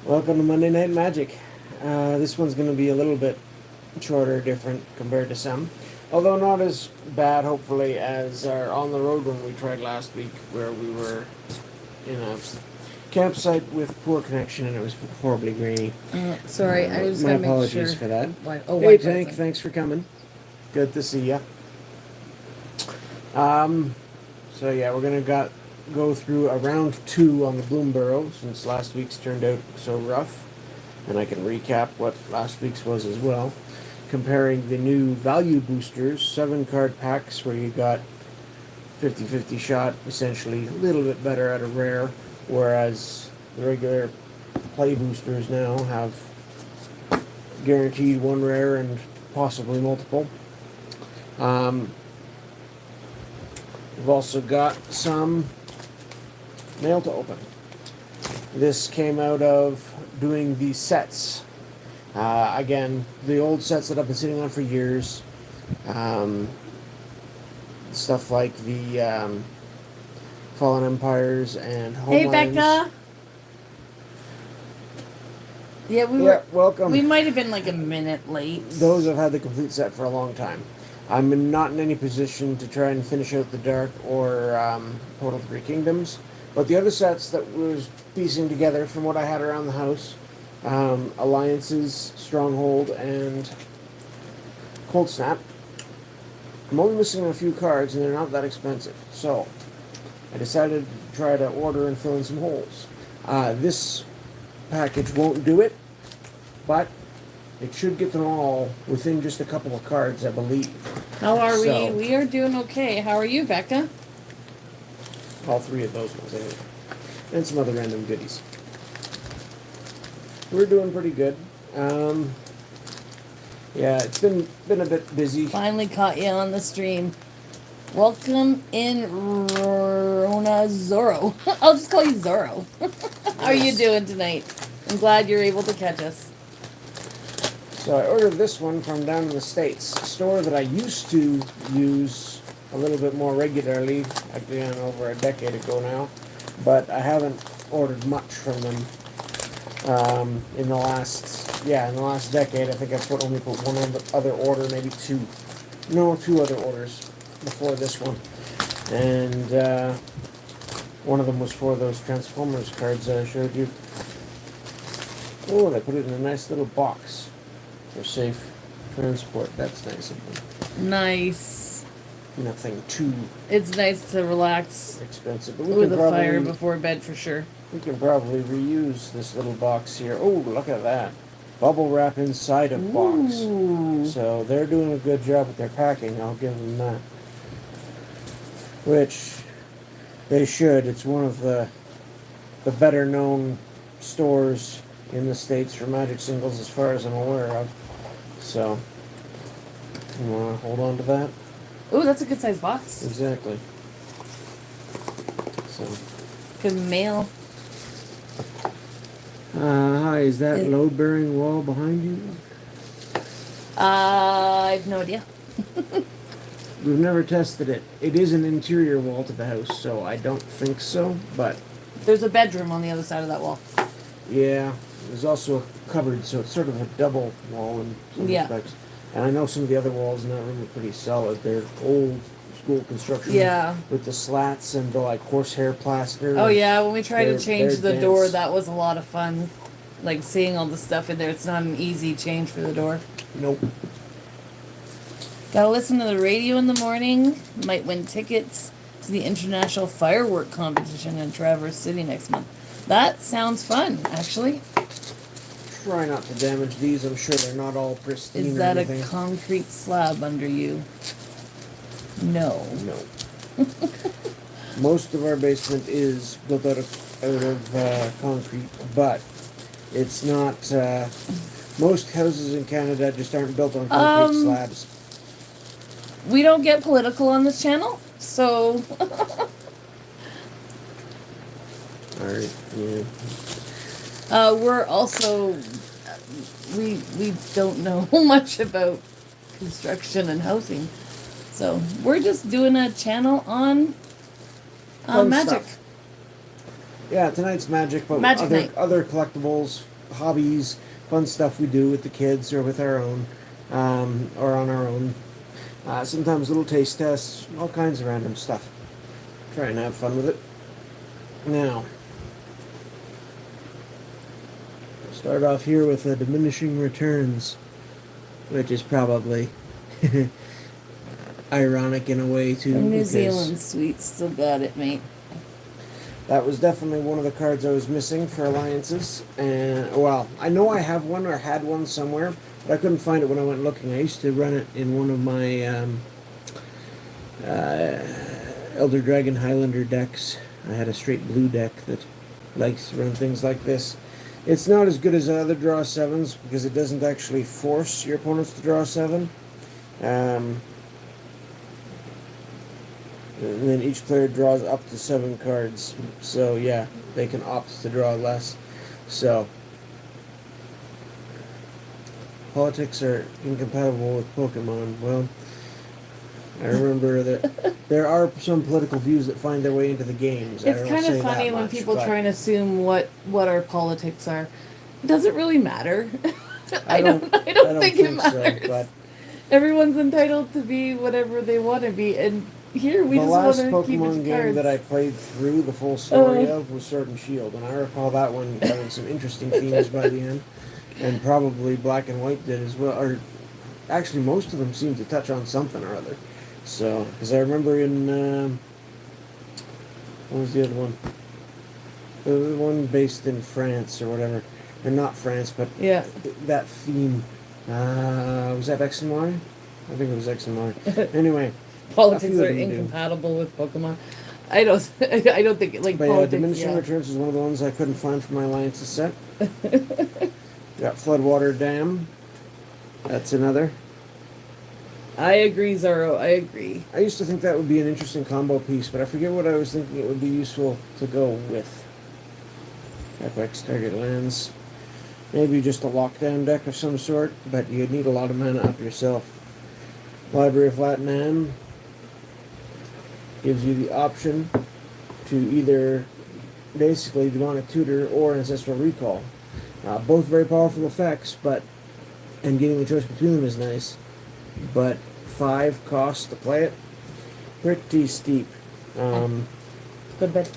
Welcome to Monday Night Magic. This one's going to be a little bit shorter, different compared to some. Although not as bad, hopefully, as our on the road one we tried last week, where we were in a campsite with poor connection and it was horribly grainy. Sorry, I was My gonna make apologies sure. for that. Oh, Hey, Tank, thanks for coming. Good to see ya. So yeah, we're gonna go through a round 2 on the Bloomburrow since last week's turned out so rough, and I can recap what last week's was as well, comparing the new value boosters, 7-card packs where you got 50-50 shot, essentially a little bit better at a rare, whereas the regular play boosters now have guaranteed 1 rare and possibly multiple. We've also got some mail to open. This came out of doing the sets. Again, the old sets that I've been sitting on for years. Stuff like the Fallen Empires and Homelands. Hey, Becca. Yeah, welcome. We might have been like a minute late. Those have had the complete set for a long time. I'm not in any position to try and finish out the Dark or Portal 3 Kingdoms, but the other sets that was piecing together from what I had around the house, Alliances, Stronghold, and coldsnap. I'm only missing a few cards, and they're not that expensive, so I decided to try to order and fill in some holes. This package won't do it, but it should get them all within just a couple of cards, I believe. How are we? We are doing okay. How are you, Becca? All 3 of those ones, anyway. And some other random goodies. We're doing pretty good. Yeah, it's been a bit busy. Finally caught you on the stream. Welcome in, Rona Zorro. I'll just call you Zorro. How are you doing tonight? I'm glad you're able to catch us. So I ordered this one from down in the States, a store that I used to use a little bit more regularly, again over a decade ago now, but I haven't ordered much from them in the last decade. I think I've only put one other order, maybe 2 other orders before this one, and one of them was for those Transformers cards that I showed you. Oh, they put it in a nice little box for safe transport. That's nice of them. Nice. Nothing too It's nice to relax expensive, but with a fire before bed for sure. We can probably reuse this little box here. Oh, look at that. Bubble wrap inside of box. So they're doing a good job with their packing, I'll give them that. Which they should. It's one of the better known stores in the States for Magic singles as far as I'm aware of. So, you want to hold on to that? Ooh, that's a good size box. Exactly. So. Good mail. Hi, is that load-bearing wall behind you? I have no idea. We've never tested it. It is an interior wall to the house, so I don't think so, but... There's a bedroom on the other side of that wall. Yeah, there's also a cupboard, so it's sort of a double wall in some respects. And I know some of the other walls in that room are pretty solid. They're old school construction. Yeah. With the slats and the horsehair plaster. Oh yeah, when we tried to change the door, that was a lot of fun. Like seeing all the stuff in there. It's not an easy change for the door. Nope. Gotta listen to the radio in the morning. Might win tickets to the International Firework Competition in Traverse City next month. That sounds fun, actually. Try not to damage these. I'm sure they're not all pristine. Is that a concrete slab under you? No. No. Most of our basement is built out of concrete, but it's not. Most houses in Canada just aren't built on concrete slabs. We don't get political on this channel, so. Alright, yeah. We're also, we don't know much about construction and housing, so we're just doing a channel on magic. Stuff. Yeah, tonight's Magic, but Magic other night. other collectibles, hobbies, fun stuff we do with the kids or with our own, or on our own. Sometimes little taste tests, all kinds of random stuff. Try and have fun with it. Now, start off here with the diminishing returns, which is probably ironic in a way too. The New because Zealand suite still got it, mate. that was definitely one of the cards I was missing for alliances. And well, I know I have one or had one somewhere, but I couldn't find it when I went looking. I used to run it in one of my Elder Dragon Highlander decks. I had a straight blue deck that likes to run things like this. It's not as good as other draw sevens because it doesn't actually force your opponents to draw 7. And then each player draws up to 7 cards. So yeah, they can opt to draw less. So politics are incompatible with Pokemon. Well, I remember that there are some political views that find their way into the games. It's kind of funny when people try and assume what our politics are. It doesn't really matter. I don't think it matters. So, but everyone's entitled to be whatever they want to be, and here we the just last want to keep Pokemon it game cards. that I played through the full story of was Sword and Shield, and I recall that one having some interesting themes by the end, and probably Black and White did as well. Or actually, most of them seemed to touch on something or other. So, because I remember in what was the other one? The one based in France or whatever, or not France, but Yeah. that theme. Was that X and Y? I think it was X and Y. Anyway. Politics few are of them do. incompatible with Pokemon. I don't think it, like But politics. Diminishing Returns is one of the ones I couldn't find for my Alliances set. Got Floodwater Dam. That's another. I agree, Zoro. I agree. I used to think that would be an interesting combo piece, but I forget what I was thinking it would be useful to go with. Epics, target lands. Maybe just a lockdown deck of some sort, but you'd need a lot of mana up yourself. Library of Latnan gives you the option to either basically Demonic Tutor or Ancestral Recall. Both very powerful effects, and getting the choice between them is nice. But 5 cost to play it, pretty steep. Go to bed.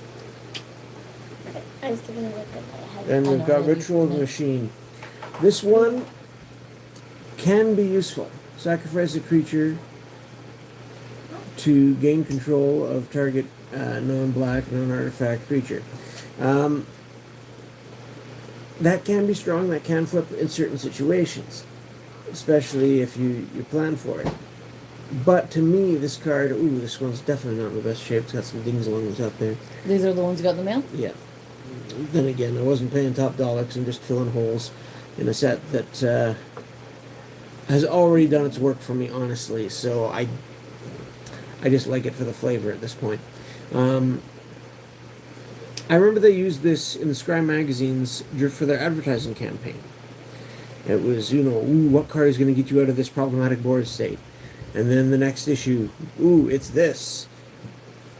I was giving it a good Then we've got Ritual of the Machine. This one can be useful. Sacrifice a creature to gain control of target non-black, non-artifact creature. That can be strong, that can flip in certain situations, especially if you plan for it. But to me, this card, this one's definitely not in the best shape. It's got some dings along the top there. These are the ones you got in the mail? Yeah. Then again, I wasn't paying top dollar because I'm just filling holes in a set that has already done its work for me, honestly. So I just like it for the flavor at this point. I remember they used this in the Scry magazines for their advertising campaign. It was, what card is going to get you out of this problematic board state? And then the next issue, it's this.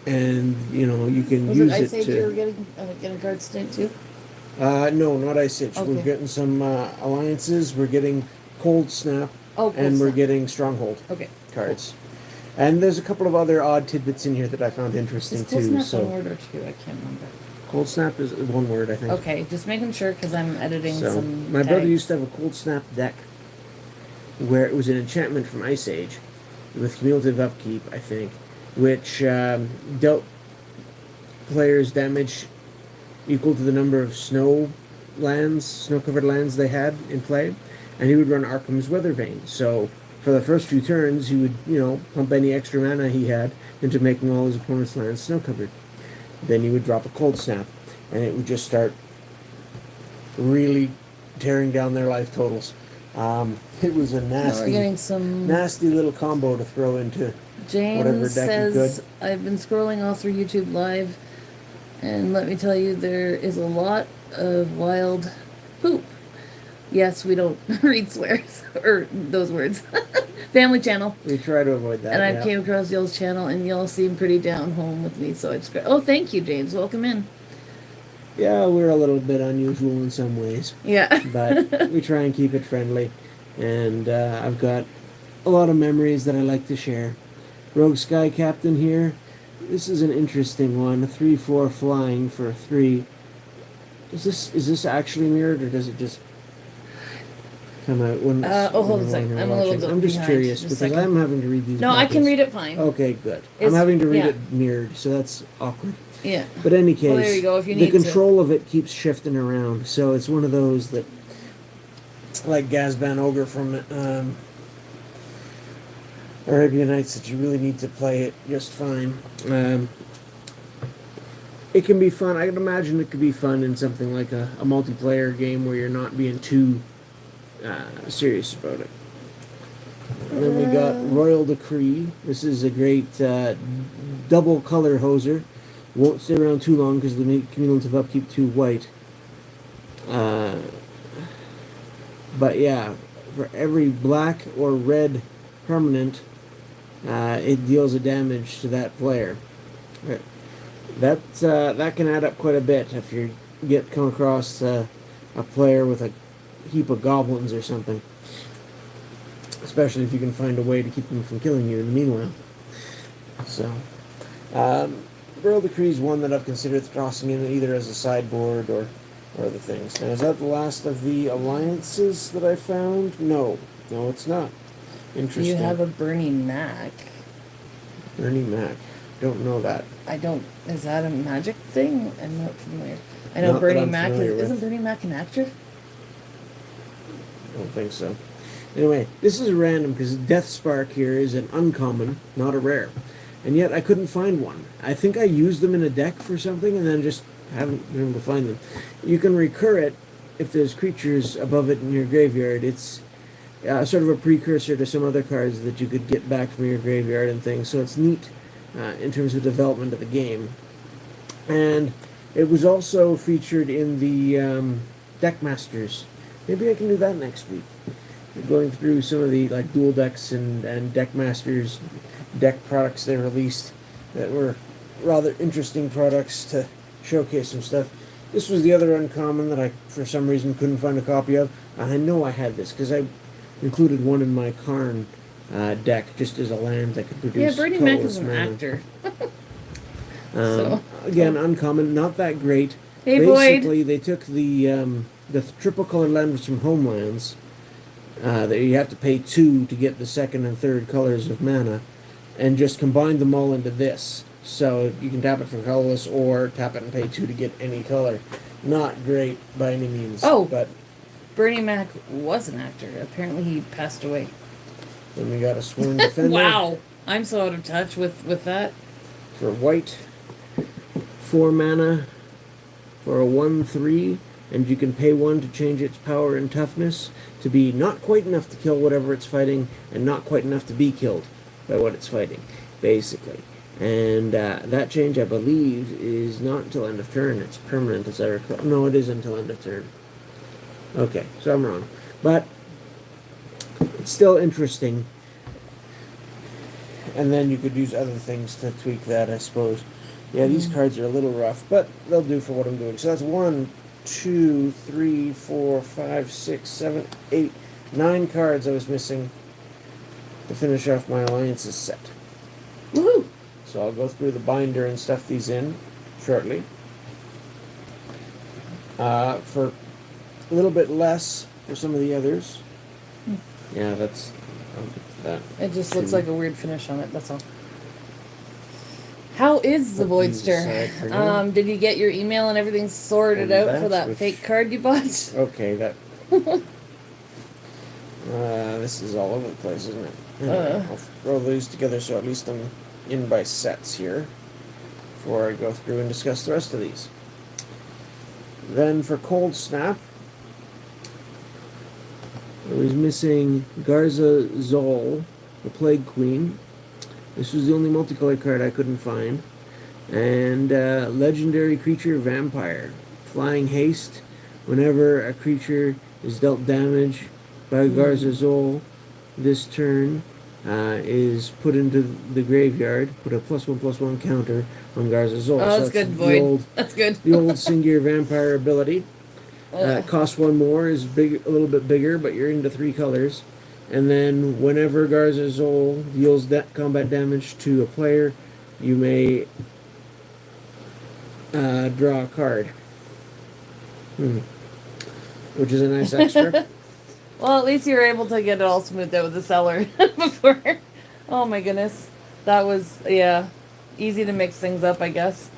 And, you can Was use it it Ice Age to... you were getting cards tonight too? No, not Ice Age. Okay. We're getting some alliances. We're getting Cold Snap. Oh, and we're Snap. getting Stronghold Okay. cards. And there's a couple of other odd tidbits in here that I found interesting Is Cold too. Snap So one word or two? I can't remember. Cold Snap is one word, I think. Okay, just making sure because I'm editing So some. my brother tags. used to have a Cold Snap deck where it was an enchantment from Ice Age with cumulative upkeep, I think, which dealt players damage equal to the number of snow-covered lands they had in play, and he would run Arkham's Weathervane. So for the first few turns, he would, pump any extra mana he had into making all his opponent's lands snow-covered. Then he would drop a Cold Snap, and it would just start really tearing down their life totals. It was a We're getting some. nasty little combo to throw into whatever James deck you says, could. I've been scrolling all through YouTube Live, and let me tell you, there is a lot of wild poop. Yes, we don't read swears, or those words. Family channel. We try to avoid that. And I came across y'all's channel, and y'all seem pretty down home with me, so it's great. Oh, thank you, James. Welcome in. Yeah, we're a little bit unusual in some ways, Yeah. but we try and keep it friendly. And I've got a lot of memories that I like to share. Rogue Sky Captain here. This is an interesting one. A 3/4 flying for a 3. Is this actually mirrored or does it just come out when it's Oh, hold when on a second. you're I'm a little watching? bit I'm just behind. curious Just a because second. I'm having to read these. No, I can buttons. read it fine. Okay, good. It's- I'm having to read yeah. it mirrored, so that's awkward. Yeah. But in any case, Well, there you go, if you the need to. control of it keeps shifting around, so it's one of those that, like Gazban Ogre from Arabian Nights, that you really need to play it just fine. It can be fun. I can imagine it could be fun in something like a multiplayer game where you're not being too serious about it. And then we got Royal Decree. This is a great double color hoser. Won't stay around too long because they make cumulative upkeep too white. But yeah, for every black or red permanent, it deals a damage to that player. That can add up quite a bit if you come across a player with a heap of goblins or something. Especially if you can find a way to keep them from killing you in the meanwhile. So, Royal Decree is one that I've considered tossing in either as a sideboard or other things. Now, is that the last of the alliances that I found? No, it's not. Interesting. You have a Bernie Mac. Bernie Mac. Don't know that. I don't. Is that a magic thing? I'm not familiar. I know Not that Bernie I'm Mac familiar with. isn't Bernie Mac an actor? I don't think so. Anyway, this is random because Death Spark here is an uncommon, not a rare. And yet I couldn't find one. I think I used them in a deck for something and then just haven't been able to find them. You can recur it if there's creatures above it in your graveyard. It's sort of a precursor to some other cards that you could get back from your graveyard and things. So it's neat in terms of development of the game. And it was also featured in the Deck Masters. Maybe I can do that next week. Going through some of the dual decks and Deck Masters deck products they released that were rather interesting products to showcase some stuff. This was the other uncommon that I, for some reason, couldn't find a copy of. And I know I had this because I included one in my Karn deck just as a land that could produce. Yeah, Bernie Mac is colorless an mana. actor. Again, uncommon, not that great. Hey, Basically, they took the triple colored lands from Homelands. That you have to pay 2 to get the second and third colors of mana, and just combined them all into this. So you can tap it for colorless or tap it and pay 2 to get any color. Not great by any means. Oh. But Bernie Mac was an actor. Apparently he passed away. then we got a Sworn Defender. Wow. I'm so out of touch with that. For white, 4 mana for a 1/3, and you can pay 1 to change its power and toughness to be not quite enough to kill whatever it's fighting, and not quite enough to be killed by what it's fighting, basically. And that change, I believe, is not until end of turn. It's permanent, as I recall. No, it is until end of turn. Okay, so I'm wrong. But it's still interesting. And then you could use other things to tweak that, I suppose. Yeah, these cards are a little rough, but they'll do for what I'm doing. So that's 1, 2, 3, 4, 5, 6, 7, 8, 9 cards I was missing to finish off my alliances set. Woohoo! So I'll go through the binder and stuff these in shortly. For a little bit less for some of the others. Yeah, I'll get to that. It just looks like a weird finish on it, that's all. How is the Put these aside Voidster? for now. Did you get your email and everything sorted And out for that's that which- fake card you bought? Okay, that. This is all over the place, isn't it? Anyway, I'll throw these together so at least I'm in by sets here before I go through and discuss the rest of these. Then for Cold Snap, I was missing Garza Zol, the Plague Queen. This was the only multicolored card I couldn't find. And Legendary Creature Vampire. Flying Haste. Whenever a creature is dealt damage by Garza Zol this turn, is put into the graveyard, put a +1/+1 counter on Garza's Ul. Oh, that's good, Void. That's good. The old Singear Vampire ability. Ugh. It costs 1 more, is big, a little bit bigger, but you're into 3 colors. And then whenever Garza's Ul deals combat damage to a player, you may draw a card. Which is a nice extra. Well, at least you were able to get it all smoothed out with the seller before. Oh my goodness. That was, yeah, easy to mix things up, I guess.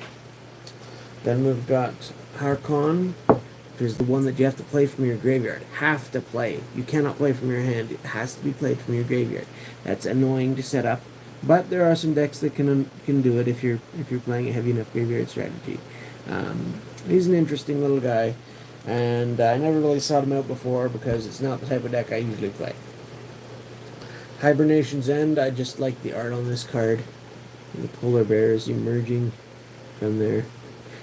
Then we've got Harkon, which is the one that you have to play from your graveyard. Have to play. You cannot play from your hand. It has to be played from your graveyard. That's annoying to set up, but there are some decks that can do it if you're playing a heavy enough graveyard strategy. He's an interesting little guy, and I never really sought him out before because it's not the type of deck I usually play. Hibernation's End, I just like the art on this card. The polar bear is emerging from there.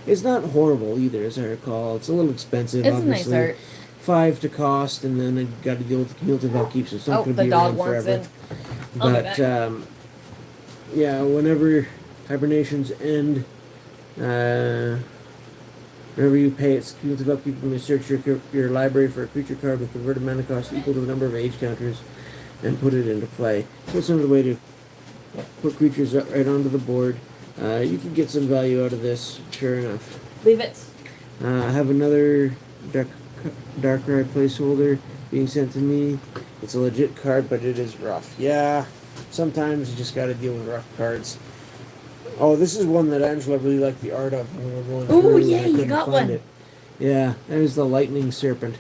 It's not horrible either, as I recall. It's a little expensive, It's obviously. a nice art. 5 to cost, and then I got to deal with the cumulative upkeep, so it's not going to the be dog around wants forever. in. I'll be But back. yeah, whenever Hibernation's End, whenever you pay its cumulative upkeep, you may search your library for a creature card with converted mana cost equal to the number of age counters, and put it into play. So it's another way to put creatures right onto the board. You can get some value out of this, sure enough. Leave it. I have another Darkrai placeholder being sent to me. It's a legit card, but it is rough. Yeah, sometimes you just gotta deal with rough cards. Oh, this is one that Angela really liked the art of when we were going through. Ooh, and I yeah, you couldn't got find one. it. Yeah, there's the Lightning Serpent.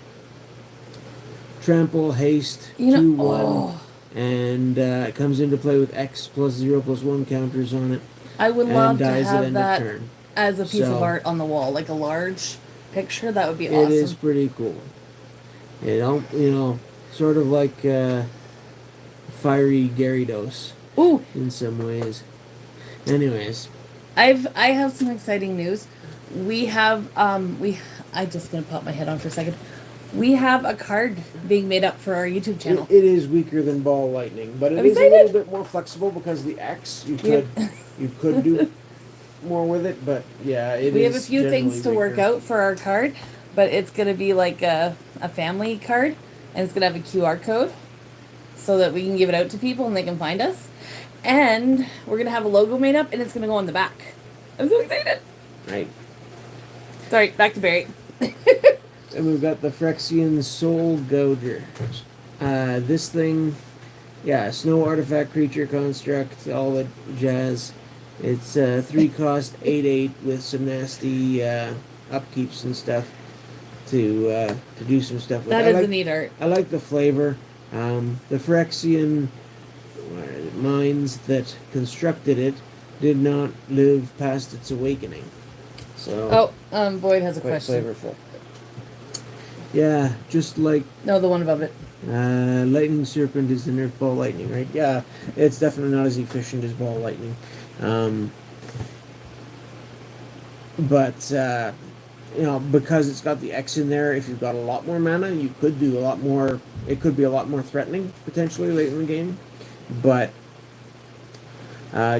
Trample, haste, You know, 2/1. oh, And it comes into play with X +0/+1 counters on it. I would And love to dies at have end that of turn. as a piece of So- art on the wall, like a large picture. That would be It awesome. is pretty cool. Sort of like fiery Gyarados Ooh, in some ways. Anyways, I have some exciting news. We have I just gonna pop my head on for a second. We have a card being made up for our YouTube channel. it is weaker than Ball Lightning, but it I'm is a excited. little bit more flexible because the X you Yep. could do more with it, but yeah, it is. We have a few generally things to work weaker. out for our card, but it's gonna be like a family card, and it's gonna have a QR code so that we can give it out to people and they can find us. And we're gonna have a logo made up, and it's gonna go on the back. I'm so excited. Right. Sorry, back to Barry. And we've got the Phyrexian Soul Gouger. This thing, yeah, snow artifact creature construct, all the jazz. It's 3 cost, 8/8 with some nasty upkeeps and stuff to do some stuff with. That I is like, a neat art. I like the flavor. The Phyrexian minds that constructed it did not live past its awakening. So Boyd has a quite question. flavorful. Yeah, just like No, the one above it. Lightning Serpent is the Nerf Ball Lightning, right? Yeah, it's definitely not as efficient as Ball Lightning. But because it's got the X in there, if you've got a lot more mana, you could do a lot more. It could be a lot more threatening, potentially, late in the game. But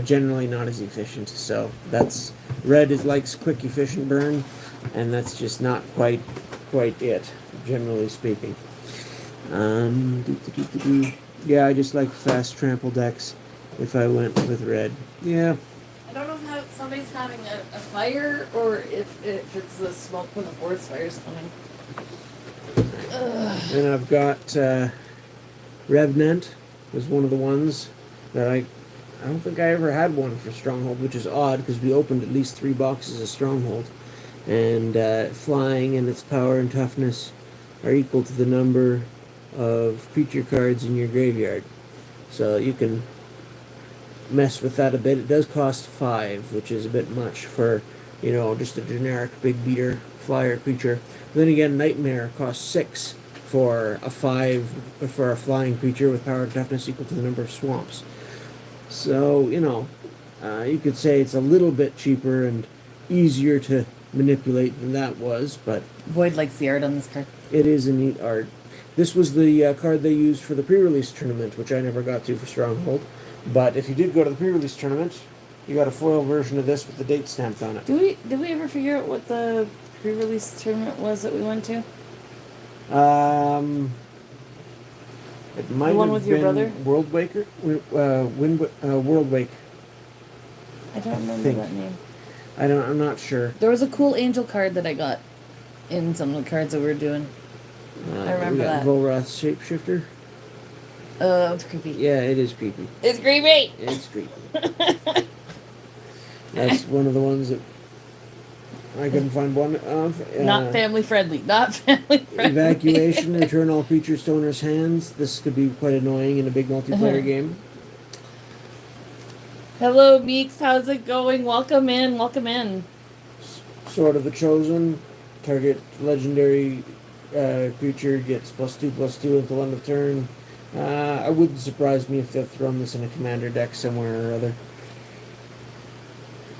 generally not as efficient. So that's... Red likes quick, efficient burn, and that's just not quite it, generally speaking. Yeah, I just like fast trample decks if I went with red. Yeah. I don't know if somebody's having a fire or if it's the smoke when the forest fire's coming. And I've got Revenant was one of the ones that I don't think I ever had one for Stronghold, which is odd because we opened at least 3 boxes of Stronghold. And flying and its power and toughness are equal to the number of creature cards in your graveyard. So you can mess with that a bit. It does cost 5, which is a bit much for, just a generic big beater flyer creature. But then again, Nightmare costs 6 for a flying creature with power and toughness equal to the number of swamps. So, you could say it's a little bit cheaper and easier to manipulate than that was, but Boyd likes the art on this card. it is a neat art. This was the card they used for the pre-release tournament, which I never got to for Stronghold. But if you did go to the pre-release tournament, you got a foil version of this with the date stamped on it. Did we ever figure out what the pre-release tournament was that we went to? It might The one have with your been brother? World Waker, World Wake. I don't remember think. that name. I'm not sure. There was a cool angel card that I got in some of the cards that we were doing. I remember we got that. Volrath's Shapeshifter. It's creepy. Yeah, it is creepy. It's creepy! It's creepy. That's one of the ones that I couldn't find one of. Not family friendly. Not family friendly. Evacuation, return all creatures to owner's hands. This could be quite annoying in a big multiplayer game. Hello, Meeks. How's it going? Welcome in. Welcome in. Sword of the Chosen. Target legendary creature gets +2/+2 until end of turn. I wouldn't surprise me if they've thrown this in a commander deck somewhere or other.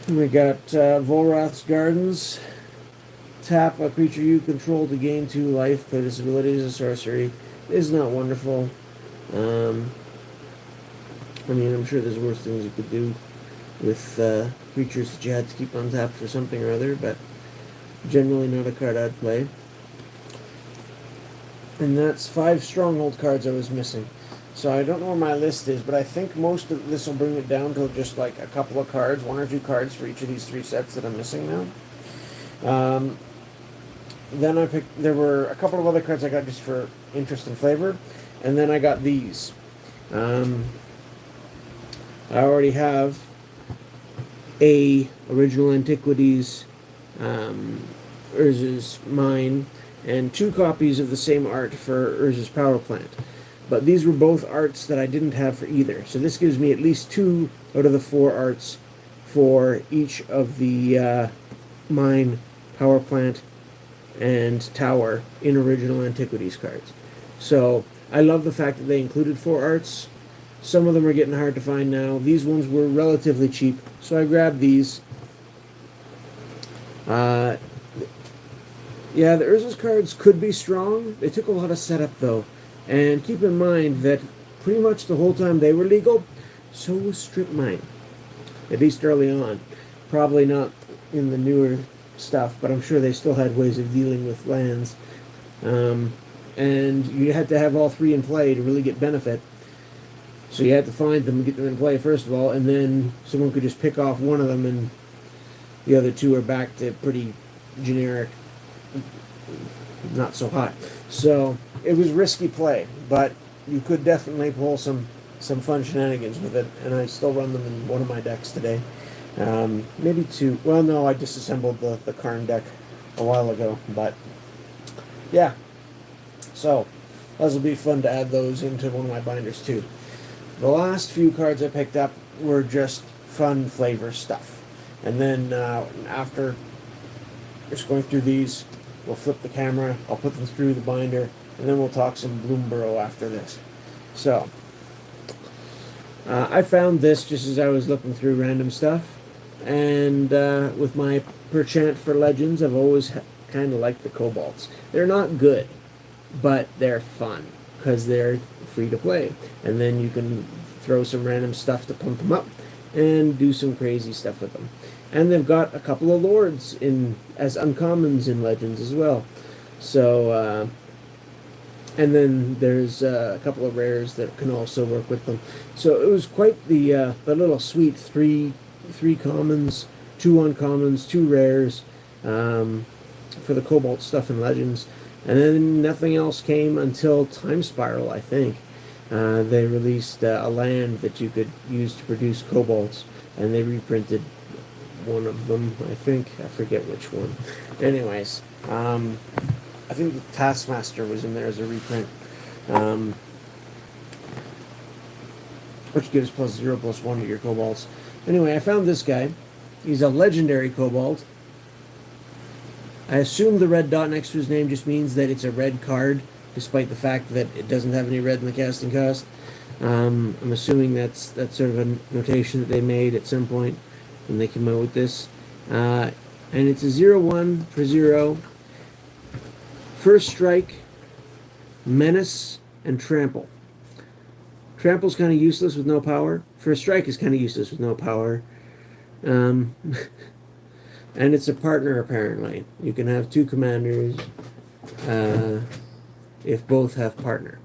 We got Volrath's Gardens. Tap a creature you control to gain 2 life. Play this ability as a sorcery. Is not wonderful. I mean, I'm sure there's worse things you could do with creatures that you had to keep on tap for something or other, but generally not a card I'd play. And that's 5 Stronghold cards I was missing. So I don't know where my list is, but I think most of this will bring it down to just like a couple of cards, 1 or 2 cards for each of these 3 sets that I'm missing now. Then I picked, there were a couple of other cards I got just for interest and flavor, and then I got these. I already have a original Antiquities, Urza's Mine, and 2 copies of the same art for Urza's Power Plant. But these were both arts that I didn't have for either. So this gives me at least 2 out of the 4 arts for each of the Mine, Power Plant, and Tower in original Antiquities cards. So I love the fact that they included 4 arts. Some of them are getting hard to find now. These ones were relatively cheap, so I grabbed these. Yeah, the Urza's cards could be strong. They took a lot of setup, though. And keep in mind that pretty much the whole time they were legal, so was Strip Mine. At least early on. Probably not in the newer stuff, but I'm sure they still had ways of dealing with lands. And you had to have all 3 in play to really get benefit. So you had to find them and get them in play first of all, and then someone could just pick off one of them and the other 2 are back to pretty generic, not so hot. So it was risky play, but you could definitely pull some fun shenanigans with it, and I still run them in one of my decks today. Maybe 2. Well, no, I disassembled the Karn deck a while ago, but yeah. So those will be fun to add those into one of my binders too. The last few cards I picked up were just fun flavor stuff. And then after just going through these, we'll flip the camera, I'll put them through the binder, and then we'll talk some Bloomburrow after this. So, I found this just as I was looking through random stuff. And with my perchant for Legends, I've always kind of liked the Kobolds. They're not good, but they're fun because they're free to play, and then you can throw some random stuff to pump them up and do some crazy stuff with them. And they've got a couple of lords in as uncommons in Legends as well. So and then there's a couple of rares that can also work with them. So it was quite the little sweet 3 commons, 2 uncommons, 2 rares for the Cobalt stuff in Legends. And then nothing else came until Time Spiral, I think. They released a land that you could use to produce Cobalts, and they reprinted one of them, I think. I forget which one. Anyways, I think the Taskmaster was in there as a reprint, which gives +0/+1 to your Cobalts. Anyway, I found this guy. He's a legendary Cobalt. I assume the red dot next to his name just means that it's a red card, despite the fact that it doesn't have any red in the casting cost. I'm assuming that's sort of a notation that they made at some point when they came out with this. And it's a 0/1 for 0. First strike, Menace, and Trample. Trample's kind of useless with no power. First Strike is kind of useless with no power. Um, and it's a partner, apparently. You can have two commanders if both have partner.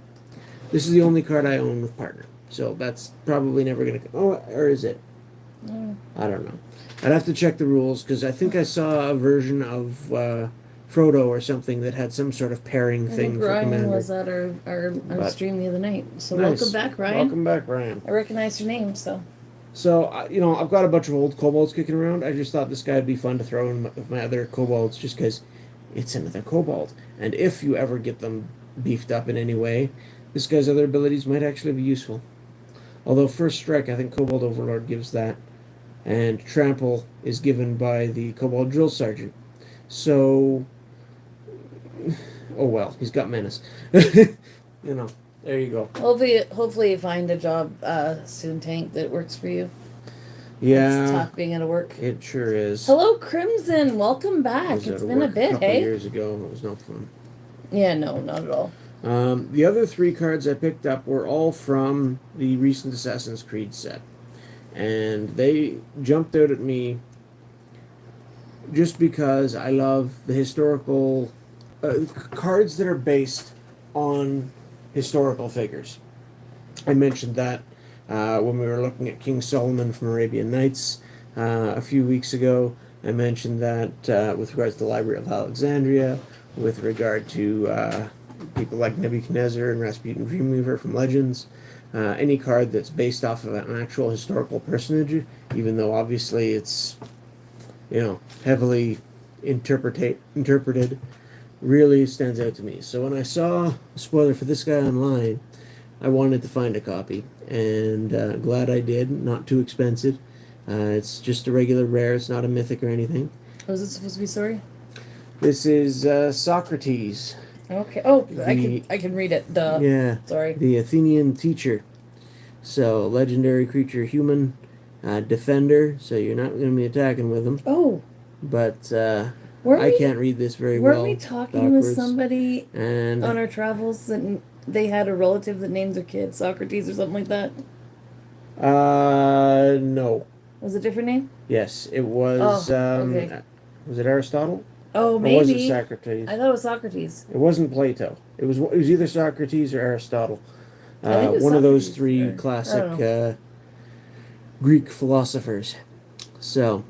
This is the only card I own with partner. So that's probably never going to... Oh, or is it? I don't know. I'd have to check the rules, because I think I saw a version of Frodo or something that had some sort of pairing thing for Ryan commander. was at our stream the other night. So Nice. welcome back, Ryan. Welcome back, Ryan. I recognize your name, so. So, you know, I've got a bunch of old kobolds kicking around. I just thought this guy would be fun to throw in with my other kobolds, just because it's another kobold. And if you ever get them beefed up in any way, this guy's other abilities might actually be useful. Although First Strike, I think Kobold Overlord gives that. And Trample is given by the Kobold Drill Sergeant. So, oh well, he's got Menace. You know, there you go. Hopefully you find a job soon, Tank, that works for you. Yeah. It's tough being out of work. It sure is. Hello, Crimson. Welcome back. It's been a bit, hey? Years ago, it was no fun. Yeah, no, not at all. The other three cards I picked up were all from the recent Assassin's Creed set. And they jumped out at me just because I love the historical cards that are based on historical figures. I mentioned that when we were looking at King Solomon from Arabian Nights a few weeks ago. I mentioned that with regards to the Library of Alexandria, with regard to people like Nebuchadnezzar and Rasputin Dreamweaver from Legends. Any card that's based off of an actual historical personage, even though obviously it's, you know, heavily interpreted, really stands out to me. So when I saw a spoiler for this guy online, I wanted to find a copy, and glad I did. Not too expensive. It's just a regular rare. It's not a mythic or anything. Was it supposed to be, sorry? This is Socrates. Okay. Oh, I can read it. Duh. Yeah. Sorry. The Athenian teacher. So, legendary creature, human, defender. So you're not going to be attacking with him. Oh. But I can't read this very well. Weren't we talking with somebody on our travels that they had a relative that named their kid Socrates or something like that? No. Was it a different name? Yes, it was. Okay. Was it Aristotle? Oh, maybe. Or was it Socrates? I thought it was Socrates. It wasn't Plato. It was either Socrates or Aristotle. I think it was one of those Socrates, three classic Greek philosophers. So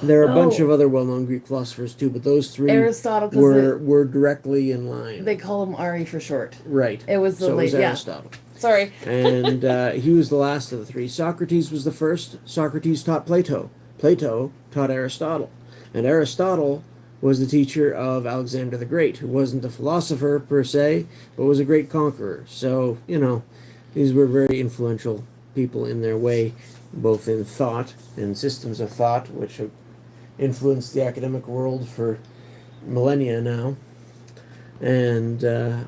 there are a bunch of other well-known Greek philosophers too, but those three Aristotle were directly in line. They call him Ari for short. Right. It was the so late. it was Aristotle. Sorry. And he was the last of the three. Socrates was the first. Socrates taught Plato. Plato taught Aristotle. And Aristotle was the teacher of Alexander the Great, who wasn't a philosopher per se, but was a great conqueror. So, you know, these were very influential people in their way, both in thought and systems of thought, which have influenced the academic world for millennia now. And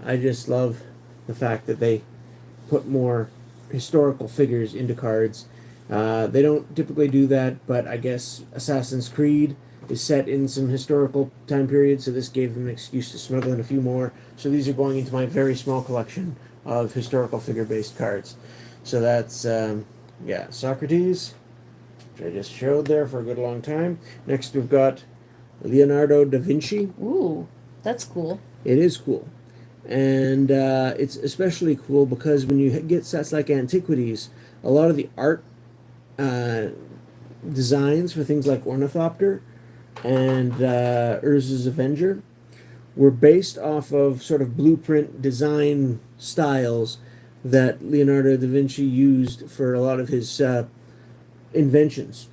I just love the fact that they put more historical figures into cards. They don't typically do that, but I guess Assassin's Creed is set in some historical time period, so this gave them an excuse to smuggle in a few more. So these are going into my very small collection of historical figure-based cards. So that's, yeah, Socrates, which I just showed there for a good long time. Next we've got Leonardo da Vinci. Ooh, that's cool. It is cool. And it's especially cool because when you get sets like Antiquities, a lot of the art designs for things like Ornithopter and Urza's Avenger were based off of sort of blueprint design styles that Leonardo da Vinci used for a lot of his inventions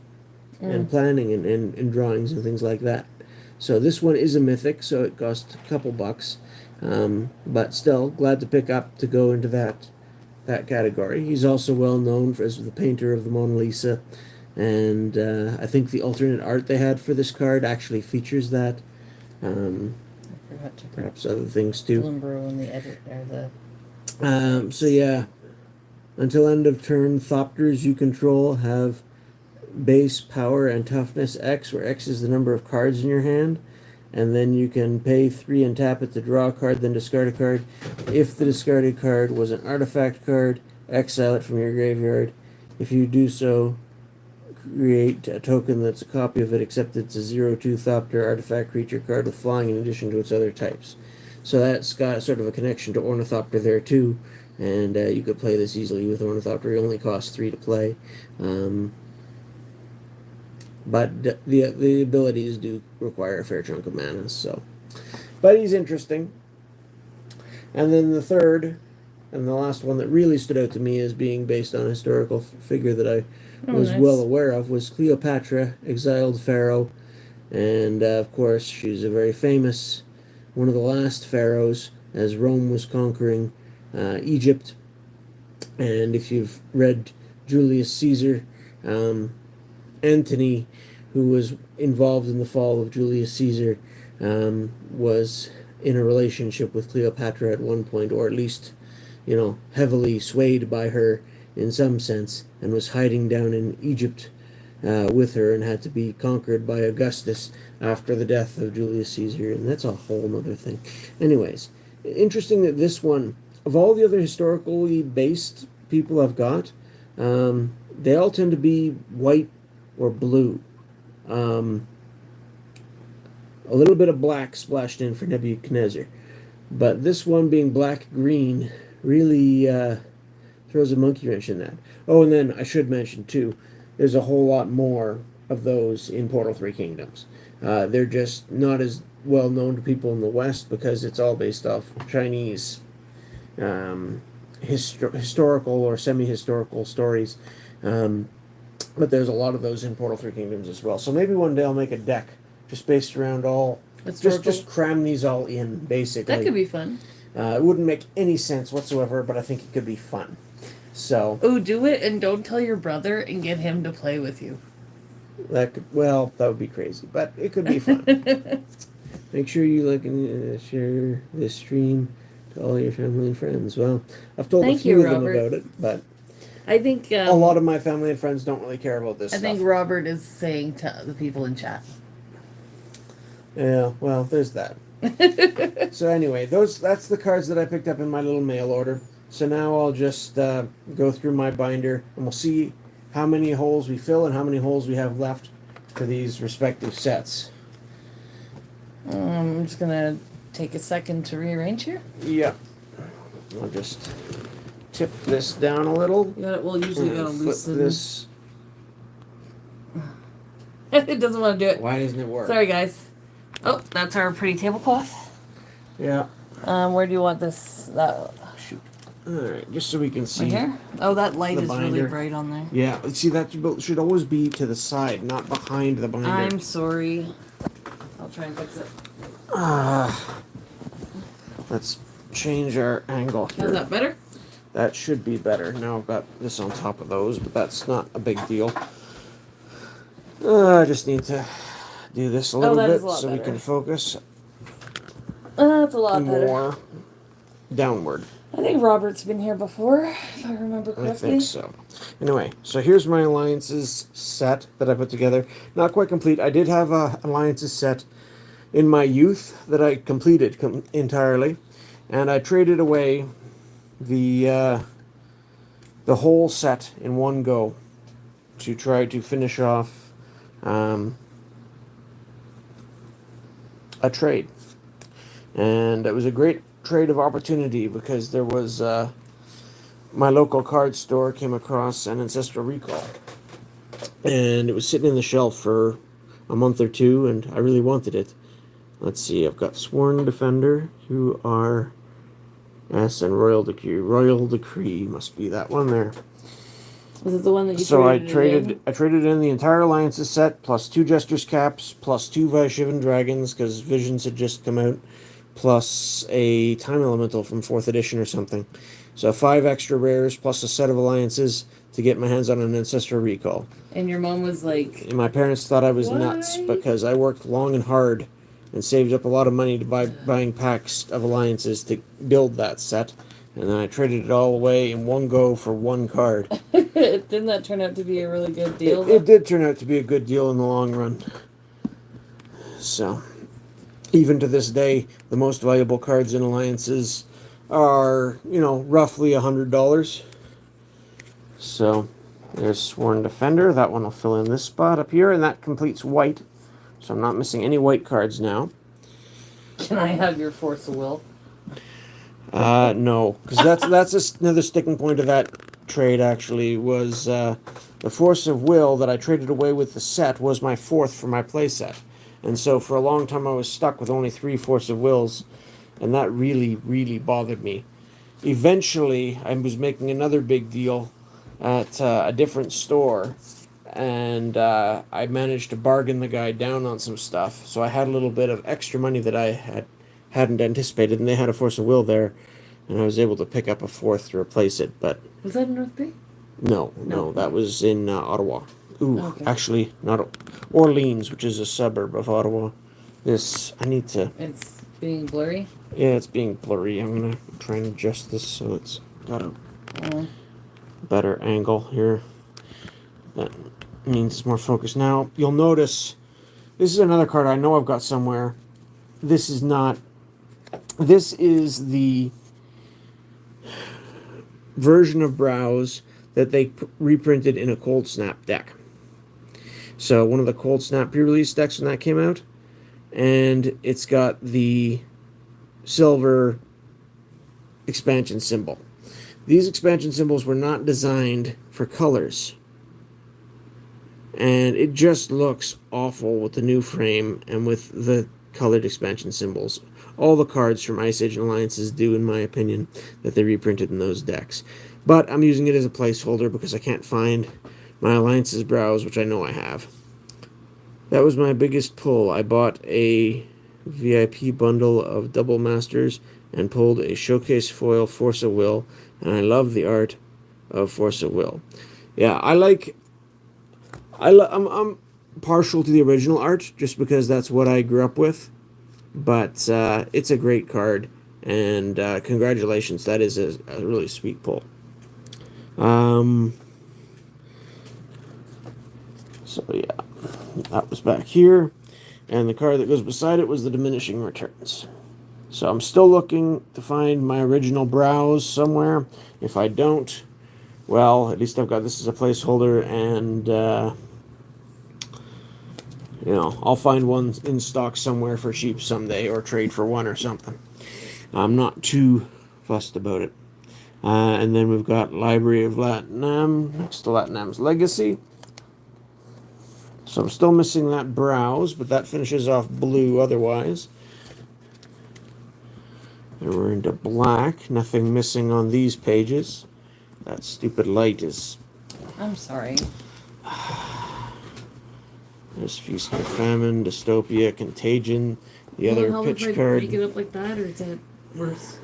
and planning and drawings and things like that. So this one is a mythic, so it cost a couple bucks. But still, glad to pick up to go into that category. He's also well known as the painter of the Mona Lisa, and I think the alternate art they had for this card actually features that. I forgot to Perhaps other things too. Bloomburrow in the edit or the. So yeah, until end of turn, Thopters you control have base power and toughness X, where X is the number of cards in your hand. and then you can pay 3 and tap it to draw a card, then discard a card. If the discarded card was an artifact card, exile it from your graveyard. If you do so, create a token that's a copy of it, except it's a 0/2 Thopter artifact creature card with flying in addition to its other types. So that's got sort of a connection to Ornithopter there too, and you could play this easily with Ornithopter. It only costs 3 to play, but the abilities do require a fair chunk of mana. So, but he's interesting. And then the third and the last one that really stood out to me as being based on a historical figure that I was nice. well aware of was Cleopatra, exiled pharaoh, and of course she's a very famous, one of the last pharaohs as Rome was conquering Egypt. And if you've read Julius Caesar, Antony, who was involved in the fall of Julius Caesar, was in a relationship with Cleopatra at one point, or at least, heavily swayed by her in some sense, and was hiding down in Egypt with her, and had to be conquered by Augustus after the death of Julius Caesar, and that's a whole other thing. Anyways, interesting that this one, of all the other historically based people I've got, they all tend to be white or blue. A little bit of black splashed in for Nebuchadnezzar. But this one being black-green really throws a monkey wrench in that. Oh, and then I should mention, too, there's a whole lot more of those in Portal 3 Kingdoms. They're just not as well known to people in the West because it's all based off Chinese historical or semi-historical stories. But there's a lot of those in Portal 3 Kingdoms as well. So maybe one day I'll make a deck just based around all... Just cram these all in, basically. That could be fun. It wouldn't make any sense whatsoever, but I think it could be fun. So... Oh, do it and don't tell your brother and get him to play with you. That would be crazy, but it could be fun. Make sure you like and share this stream to all your family and friends. Well, I've told a few of them about it, but I think a lot of my family and friends don't really care about this I stuff. think Robert is saying to the people in chat. Yeah, well, there's that. So anyway, that's the cards that I picked up in my little mail order. So now I'll just go through my binder, and we'll see how many holes we fill and how many holes we have left for these respective sets. I'm just gonna take a second to rearrange here. Yeah. I'll just tip this down a little. You gotta, usually you gotta flip loosen this. It doesn't want to do it. Why doesn't it work? Sorry, guys. Oh, that's our pretty tablecloth. Yeah. Where do you want this? Shoot. All right, just so we can see. Right here? Oh, that light the is really binder. bright on there. Yeah, see, that should always be to the side, not behind the binder. I'm sorry. I'll try and fix it. Let's change our angle here. Is that better? That should be better. Now I've got this on top of those, but that's not a big deal. I just need to do this a little bit so we can focus That's a lot more downward. I think Robert's been here before, if I remember correctly. I think so. Anyway, so here's my alliances set that I put together. Not quite complete. I did have a alliances set in my youth that I completed entirely, and I traded away the whole set in one go to try to finish off a trade. And it was a great trade of opportunity because there was my local card store came across an Ancestral Recall, and it was sitting in the shelf for a month or two, and I really wanted it. Let's see, I've got Sworn Defender, QRS, and Royal Decree. Royal Decree must be that one there. Was it the one that you traded? I traded in the entire Alliances set, plus 2 Jester's Caps, plus 2 Vaishivan Dragons, because Visions had just come out, plus a Time Elemental from 4th edition or something. So 5 extra rares, plus a set of Alliances to get my hands on an Ancestral Recall. And your mom was like... And my parents thought I was nuts, because I worked long and hard and saved up a lot of money to buying packs of Alliances to build that set. And then I traded it all away in one go for one card. Didn't that turn out to be a really good deal? It did turn out to be a good deal in the long run. So, Even to this day, the most valuable cards in Alliances are, roughly $100. So there's Sworn Defender. That one will fill in this spot up here, and that completes white. So I'm not missing any white cards now. Can I have your Force of Will? No, because that's another sticking point of that trade. Actually, was the Force of Will that I traded away with the set was my fourth for my playset, and so for a long time I was stuck with only 3 Force of Wills, and that really, really bothered me. Eventually, I was making another big deal at a different store, and I managed to bargain the guy down on some stuff. So I had a little bit of extra money that I hadn't anticipated, and they had a Force of Will there, and I was able to pick up a fourth to replace it. But Was that in North Bay? no, that was in Ottawa. Ooh, Okay. actually, not Orleans, which is a suburb of Ottawa. I need to. It's being blurry. Yeah, it's being blurry. I'm gonna try and adjust this so it's got a better angle here. That means it's more focused. Now, you'll notice this is another card I know I've got somewhere. This is not. This is the version of Browse that they reprinted in a Cold Snap deck. So, one of the Cold Snap pre-release decks when that came out. And it's got the silver expansion symbol. These expansion symbols were not designed for colors. And it just looks awful with the new frame and with the colored expansion symbols. All the cards from Ice Age and Alliances do, in my opinion, that they reprinted in those decks. But I'm using it as a placeholder because I can't find my Alliances Browse, which I know I have. That was my biggest pull. I bought a VIP bundle of Double Masters and pulled a Showcase Foil Force of Will, and I love the art of Force of Will. Yeah, I'm partial to the original art just because that's what I grew up with, but it's a great card, and congratulations, that is a really sweet pull. So yeah, that was back here, and the card that goes beside it was the Diminishing Returns. So I'm still looking to find my original Browse somewhere. If I don't, well, at least I've got this as a placeholder, and I'll find one in stock somewhere for cheap someday, or trade for one or something. I'm not too fussed about it. And then we've got Library of Latinam next to Latinam's Legacy. So I'm still missing that Browse, but that finishes off blue otherwise. And we're into black. Nothing missing on these pages. That stupid light is... I'm sorry. There's Feast or Famine, Dystopia, Contagion, the other pitch If I card. break it up like that, or is that worse?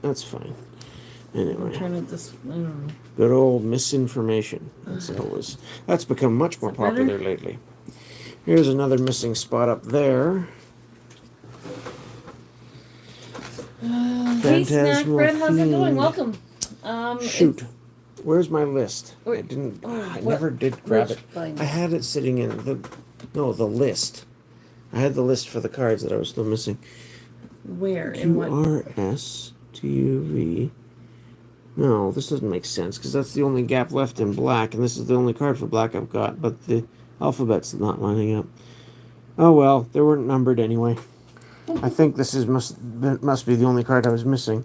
That's fine. I'm Anyway, trying to just, I don't know. good old misinformation. That's become much more popular lately. Here's another missing spot up there. Hey, Snack Bread, how's it going? Welcome. Shoot. Where's my list? Wait, I didn't. I what? never did grab Which it. binder? I had it sitting in the list. I had the list for the cards that I was still missing. Where? In what? QRSTUV. No, this doesn't make sense because that's the only gap left in black, and this is the only card for black I've got. But the alphabet's not lining up. Oh well, they weren't numbered anyway. I think this must be the only card I was missing.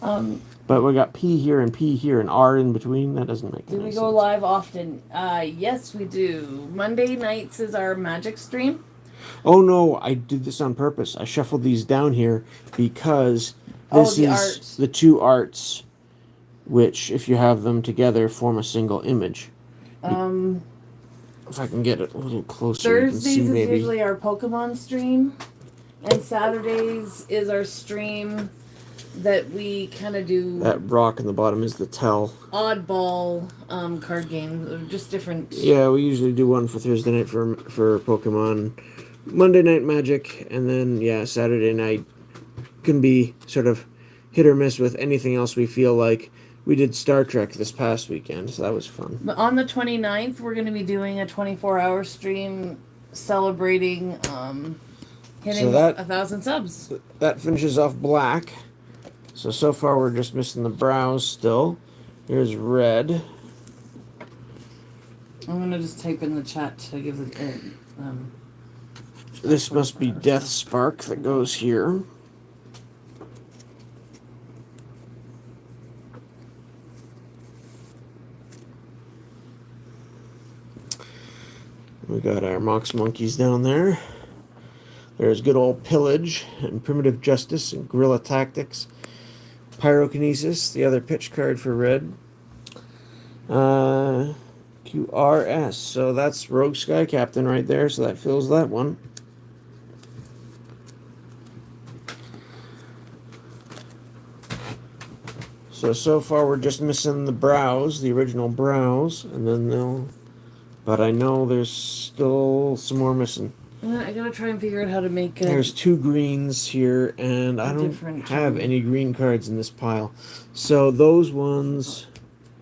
But we got P here and R in between. That doesn't make Do any we sense. go live often? Yes, we do. Monday nights is our magic stream. Oh no, I did this on purpose. I shuffled these down here because this the is art. the two arts, which, if you have them together, form a single image. If I can get it a little closer, you can see Thursdays is maybe. usually our Pokemon stream, and Saturdays is our stream that we kind of do That rock in the bottom is the tell. oddball card games, just different. Yeah, we usually do one for Thursday night for Pokemon, Monday night Magic, and then Saturday night can be sort of hit or miss with anything else we feel like. We did Star Trek this past weekend, so that was fun. But on the 29th, we're going to be doing a 24-hour stream celebrating hitting So that- 1,000 subs. That finishes off black. So far we're just missing the brows still. Here's red. I'm gonna just type in the chat to give the. This must be Death Spark that goes here. We got our Mox Monkeys down there. There's good old Pillage and Primitive Justice and Guerrilla Tactics. Pyrokinesis, the other pitch card for red. QRS, so that's Rogue Sky Captain right there, so that fills that one. So far we're just missing the brows, the original brows, and then they'll... But I know there's still some more missing. I gotta try and figure out how to make. There's 2 greens here, and I don't have any green cards in this pile. So those ones...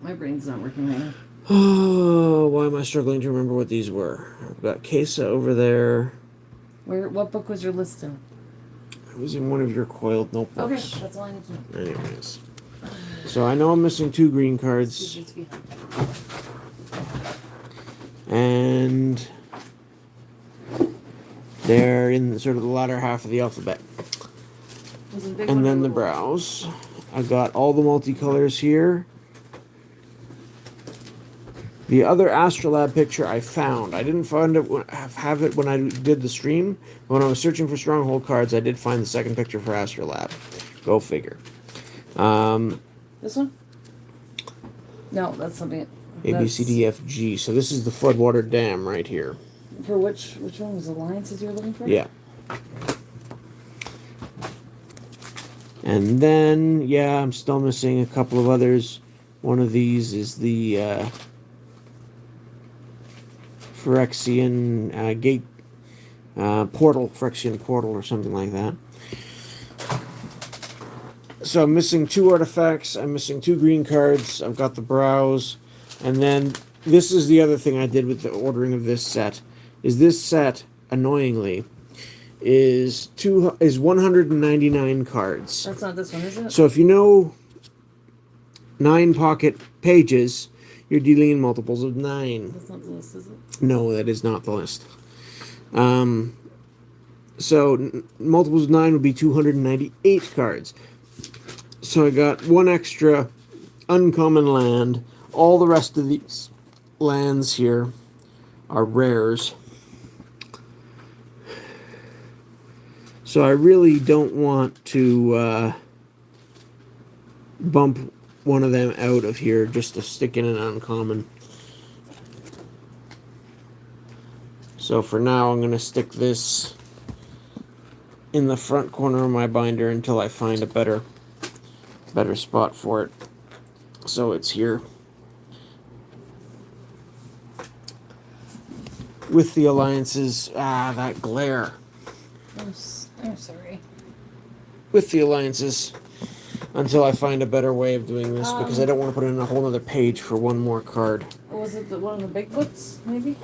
My brain's not working right now. Oh, why am I struggling to remember what these were? I've got Kesa over there. What book was your list in? It was in one of your coiled Okay, notebooks. that's all I need to know. Anyways. So I know I'm missing 2 green cards. And they're in sort of the latter half of the alphabet. And then the brows. I got all the multicolors here. The other Astrolab picture I found. I didn't find it have it when I did the stream. But when I was searching for Stronghold cards, I did find the second picture for Astrolab. Go figure. This one? No, that's something. A, B, C, D, F, G. So this is the Floodwater Dam right here. For which one was Alliances you were looking for? Yeah. And then, yeah, I'm still missing a couple of others. One of these is the Phyrexian Gate Portal, Phyrexian Portal or something like that. So I'm missing 2 artifacts, I'm missing 2 green cards, I've got the brows, and then this is the other thing I did with the ordering of this set. Is this set, annoyingly, is 199 cards. That's not this one, is it? So if you know 9 pocket pages, you're dealing in multiples of 9. That's not the list, is it? No, that is not the list. So multiples of 9 would be 298 cards. So I got 1 extra uncommon land. All the rest of these lands here are rares. So I really don't want to bump one of them out of here just to stick in an uncommon. So for now I'm going to stick this in the front corner of my binder until I find a better spot for it. So it's here. With the alliances, that glare. I'm sorry. With the alliances, until I find a better way of doing this, because I don't want to put in a whole other page for one more card. Was it one of the big books, maybe?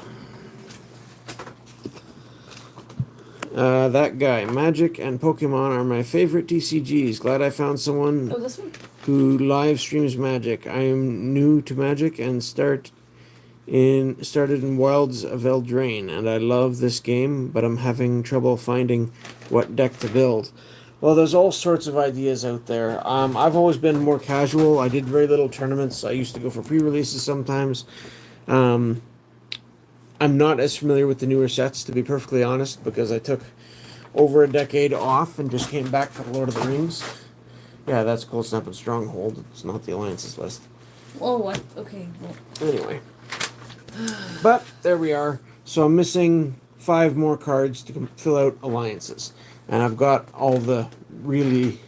That guy. Magic and Pokemon are my favorite TCGs. Glad I found someone Oh, this one? who live streams Magic. I am new to Magic and started in Wilds of Eldraine, and I love this game, but I'm having trouble finding what deck to build. Well, there's all sorts of ideas out there. I've always been more casual. I did very little tournaments. I used to go for pre-releases sometimes. I'm not as familiar with the newer sets, to be perfectly honest, because I took over a decade off and just came back for the Lord of the Rings. Yeah, that's coldsnap and Stronghold. It's not the Alliances list. Oh, what? Okay. Well. Anyway. But, there we are. So I'm missing 5 more cards to fill out Alliances. And I've got all the really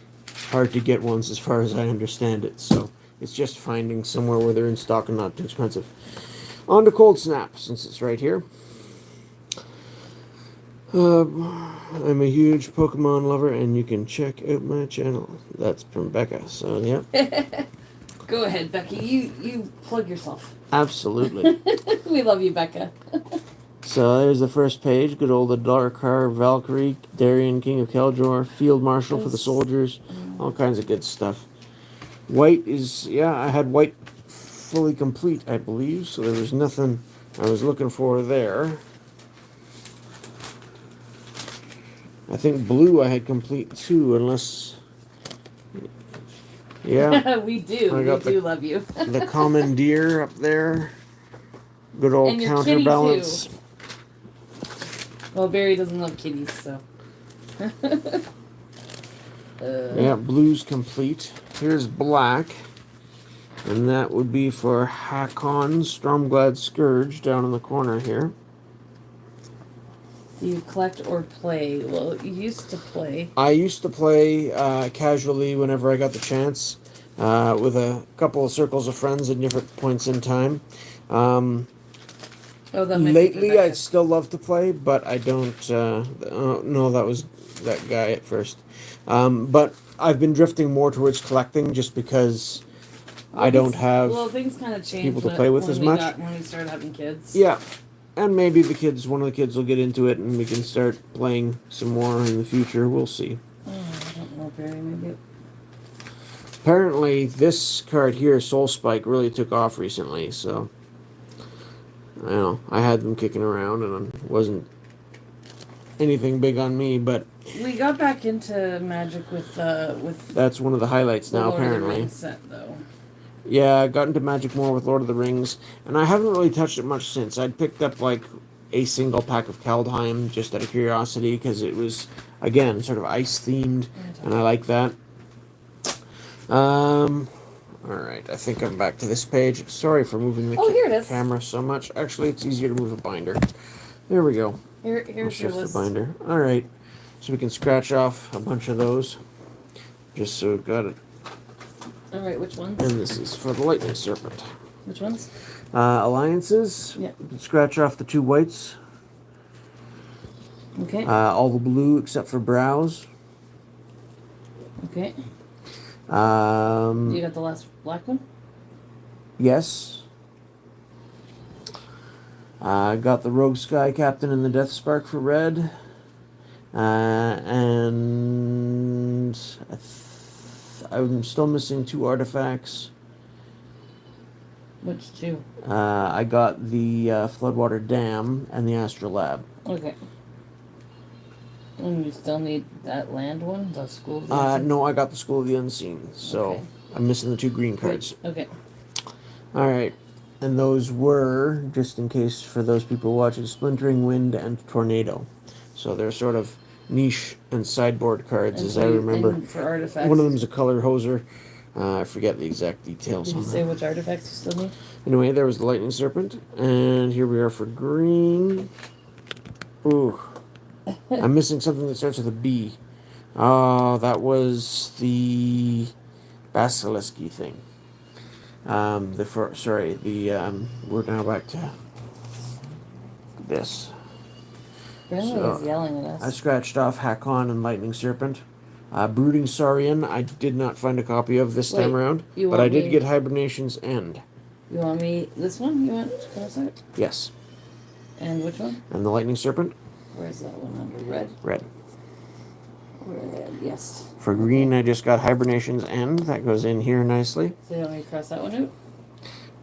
hard to get ones as far as I understand it. So, it's just finding somewhere where they're in stock and not too expensive. On to coldsnap, since it's right here. I'm a huge Pokemon lover, and you can check out my channel. That's from Becca, so yeah. Go ahead, Becky. You plug yourself. Absolutely. We love you, Becca. So there's the first page. Good old Adarkar, Valkyrie, Darien, King of Keldor, Field Marshal for the soldiers, all kinds of good stuff. White is, yeah, I had white fully complete, I believe, so there was nothing I was looking for there. I think blue I had complete too, unless, yeah. we do. I got We do love you. The commandeer up there. Good old And your kitty, counterbalance. too. Well, Barry doesn't love kitties, so. Yeah, blue's complete. Here's black. And that would be for Hakon, Stormglad Scourge, down in the corner here. Do you collect or play? Well, you used to play. I used to play casually whenever I got the chance, with a couple of circles of friends at different points in time. Oh, that makes Lately, I'd still love to play, but I don't. No, that was that guy at first. But I've been drifting more towards collecting just because I don't have. Well, things kind of changed people to play with as much. When we started having kids. Yeah, and maybe one of the kids will get into it, and we can start playing some more in the future. We'll see. Oh, I don't know, Barry. Maybe. Apparently, this card here, Soul Spike, really took off recently. So, I don't know. I had them kicking around, and it wasn't anything big on me, but We got back into Magic with that's one of the highlights the now. Lord of the Apparently, Rings set, though. yeah, I got into Magic more with Lord of the Rings, and I haven't really touched it much since. I'd picked up like a single pack of Kaldheim just out of curiosity because it was, again, sort of ice themed, and I like that. Alright, I think I'm back to this page. Sorry for moving the here it is. camera so much. Actually, it's easier to move a binder. There we go. Here's your Shift the list. binder. Alright, so we can scratch off a bunch of those. Just so we've got it. All right, which ones? And this is for the Lightning Serpent. Which ones? Alliances. Yeah. You can scratch off the 2 whites. Okay. All the blue except for brows. Okay. You got the last black one? Yes. Got the Rogue Sky Captain and the Death Spark for red. And I'm still missing 2 artifacts. Which 2? I got the Floodwater Dam and the Astral Lab. Okay. And you still need that land one? The School of the Unseen? No, I got the School of the Unseen. So Okay. I'm missing the 2 green cards. Okay. Alright. And those were, just in case for those people watching, Splintering Wind and Tornado. So they're sort of niche and sideboard cards, And as so I you- remember. and for artifacts. One of them's a color hoser. I forget the exact details Did you on say that. which artifacts you still need? Anyway, there was the Lightning Serpent. And here we are for green. Ooh. I'm missing something that starts with a B. Oh, that was the basilisk thing. We're now back to this. Grandma is yelling at I us. scratched off Hakon and Lightning Serpent. Brooding Saurian, I did not find a copy of this time Wait, around, you but I want did me- get Hibernation's End. You want me this one? You want Cossack? Yes. And which one? And the Lightning Serpent, Where's that one under red? red. Red, yes. For green, I just got Hibernation's End. That goes in here nicely. So you want me to cross that one out?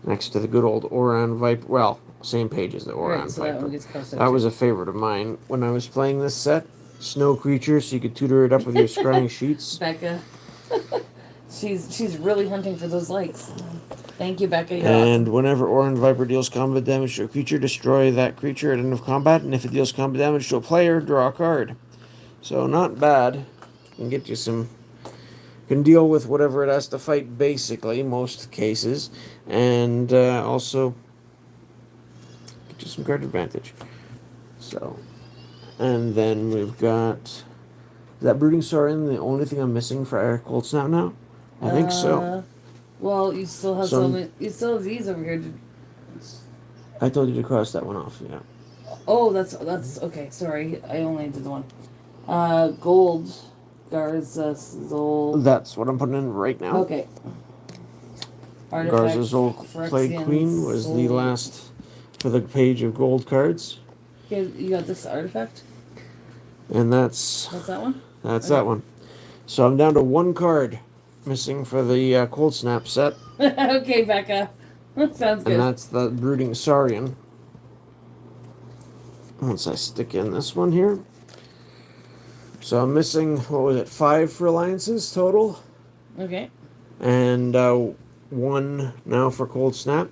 Next to the good old Oran Viper. Well, same page as the Oran Right, so Viper. that one gets crossed out. That too. was a favorite of mine when I was playing this set. Snow creature, so you could tutor it up with your scrying sheets. Becca. she's really hunting for those likes. Thank you, Becca. You're And whenever Oran Viper deals combat damage to a creature, destroy that creature at end of combat. And if it deals combat damage to a player, draw a card. So not bad. Can get you some. Can deal with whatever it has to fight, basically, most cases, and also get you some card advantage. So, and then we've got. Is that Brooding Saurian the only thing I'm missing for our Cold Snap now? I think so. Well, you still have So- so many. You still have these over here. I told you to cross that one off. Yeah. Oh, that's okay. Sorry, I only did the one. Gold, Garza Zol. That's what I'm putting in right now. Okay. Artifact, Garza Zol Plague Phyrexian Queen was the Soul. last for the page of gold cards. Okay, you got this artifact? And that's That's that one? that Okay. one. So I'm down to one card missing for the cold snap set, Okay, Becca. Sounds and good. that's the brooding saurian. Once I stick in this one here. So I'm missing, what was it, 5 for alliances total? Okay. And 1 now for cold snap,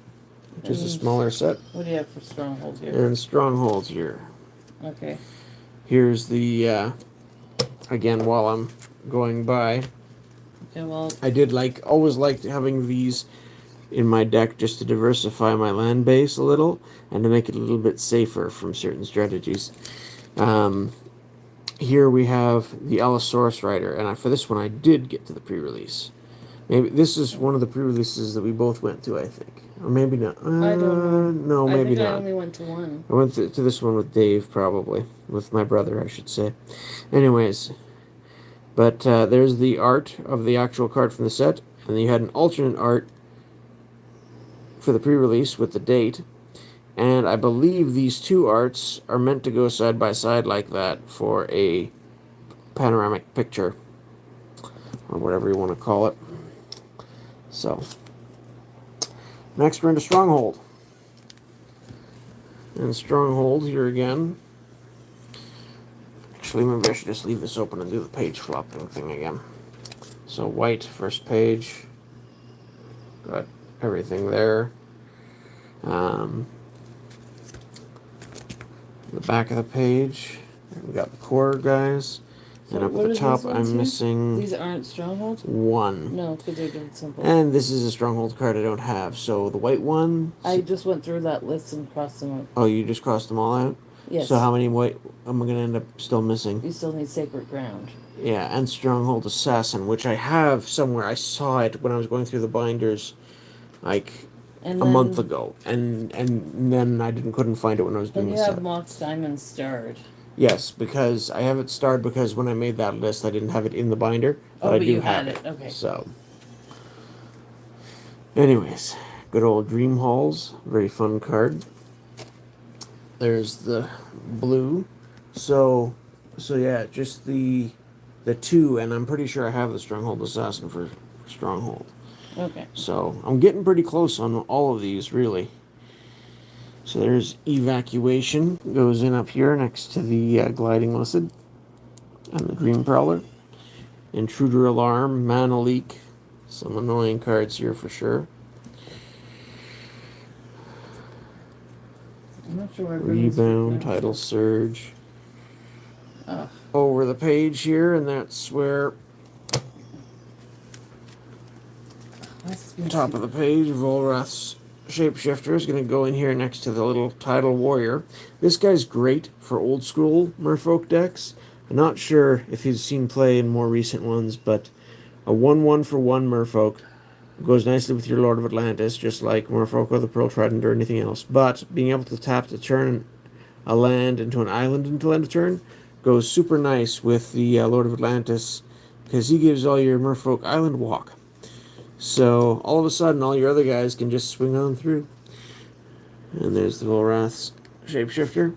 which is a And smaller set. what do you have for Stronghold here? And Stronghold here. Okay. Here's the, again, while I'm going by, Okay, well, I did always liked having these in my deck just to diversify my land base a little and to make it a little bit safer from certain strategies. Here we have the Allosaurus Rider, and for this one I did get to the pre-release. Maybe this is one of the pre-releases that we both went to, I think. Or maybe not. I don't know. No, maybe I think not. I only went to one. I went to this one with Dave, probably. With my brother, I should say. Anyways. But there's the art of the actual card from the set. And then you had an alternate art for the pre-release with the date. And I believe these two arts are meant to go side by side like that for a panoramic picture. Or whatever you want to call it. So. Next we're into Stronghold. And Stronghold here again. Actually, maybe I should just leave this open and do the page flopping thing again. So white, first page. Got everything there. The back of the page. We got the core guys. And up at the top, I'm missing These aren't Strongholds? 1. No, because they're doing simple. And this is a Stronghold card I don't have. So the white one. I just went through that list and crossed them out. Oh, you just crossed them all out? Yes. So how many white am I going to end up still missing? You still need Sacred Ground. Yeah, and Stronghold Assassin, which I have somewhere. I saw it when I was going through the binders, like a month ago, and then I couldn't find it when I was doing Then the you set. have Mox Diamond starred. Yes, because I have it starred because when I made that list, I didn't have it in the binder, but I but do you have had it. Okay. So, anyways, good old Dream Halls, very fun card. There's the blue, so yeah, just the 2, and I'm pretty sure I have the Stronghold Assassin for Stronghold. Okay. So I'm getting pretty close on all of these, really. So there's Evacuation, goes in up here next to the Gliding Lizard and the Dream Prowler. Intruder Alarm, Mana Leak, some annoying cards here for sure. I'm not sure where Rebound, Tidal Surge. Oh. Over the page here, and that's where top of the page, Volrath's Shapeshifter is going to go in here next to the little Tidal Warrior. This guy's great for old school Merfolk decks. I'm not sure if he's seen play in more recent ones, but a 1/1 for 1 Merfolk goes nicely with your Lord of Atlantis, just like Merfolk or the Pearl Trident or anything else. But being able to tap to turn a land into an island until end of turn goes super nice with the Lord of Atlantis, because he gives all your Merfolk island walk. So all of a sudden, all your other guys can just swing on through. And there's the Volrath's Shapeshifter.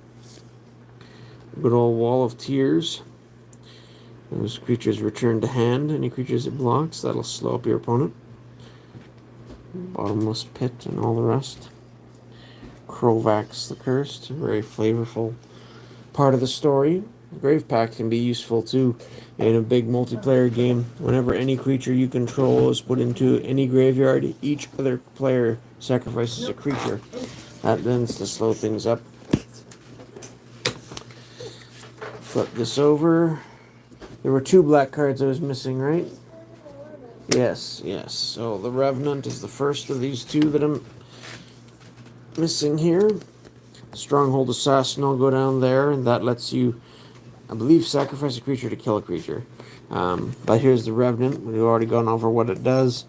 Good old Wall of Tears. Those creatures return to hand. Any creatures it blocks, that'll slow up your opponent. Bottomless Pit and all the rest. Krovax the Cursed, a very flavorful part of the story. Grave Pact can be useful too in a big multiplayer game. Whenever any creature you control is put into any graveyard, each other player sacrifices a creature. That tends to slow things up. Flip this over. There were 2 black cards I was missing, right? Yes. So the Revenant is the first of these 2 that I'm missing here. Stronghold Assassin will go down there, and that lets you, I believe, sacrifice a creature to kill a creature. But here's the Revenant. We've already gone over what it does.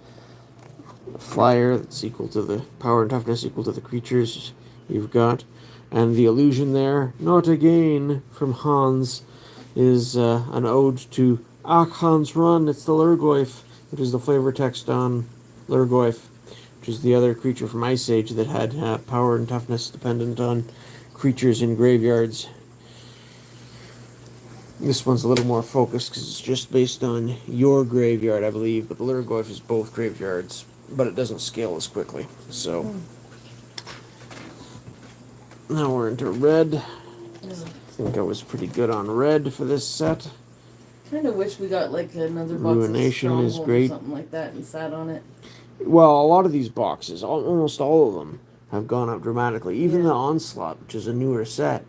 A flyer that's equal to the power and toughness equal to the creatures you've got. And the illusion there, not again, from Hans, is an ode to Ach Hans Run. It's the Lurgoyf, which is the flavor text on Lurgoyf, which is the other creature from Ice Age that had power and toughness dependent on creatures in graveyards. This one's a little more focused because it's just based on your graveyard, I believe. But the Lurgoyf is both graveyards, but it doesn't scale as quickly. So now we're into red. I think I was pretty good on red for this set. Kind of wish we got like another box Ruination of is Stronghold great. or something like that and sat on it. Well, a lot of these boxes, almost all of them, have gone up dramatically. Even Yeah. the Onslaught, which is a newer set,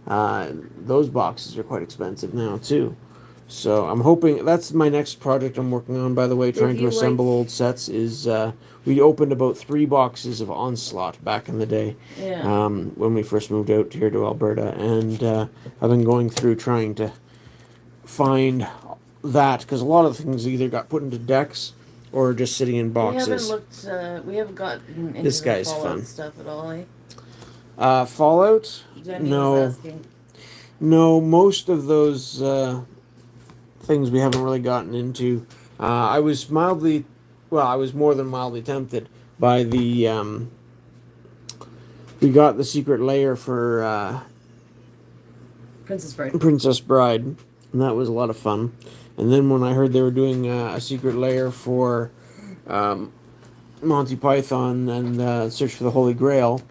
those boxes are quite expensive now too. So I'm hoping that's my next project I'm working on. By the way, trying to you assemble like- old sets is we opened about 3 boxes of Onslaught back in the day. Yeah. When we first moved out here to Alberta, and I've been going through trying to find that because a lot of things either got put into decks or just sitting in boxes. We haven't gotten into This the guy's Fallout fun. stuff at all, eh? Fallout? Jenny No. was asking. No, most of those things we haven't really gotten into. I was I was more than mildly tempted by the, we got the secret layer for Princess Bride. Princess Bride, and that was a lot of fun. And then when I heard they were doing a secret layer for Monty Python and Search for the Holy Grail,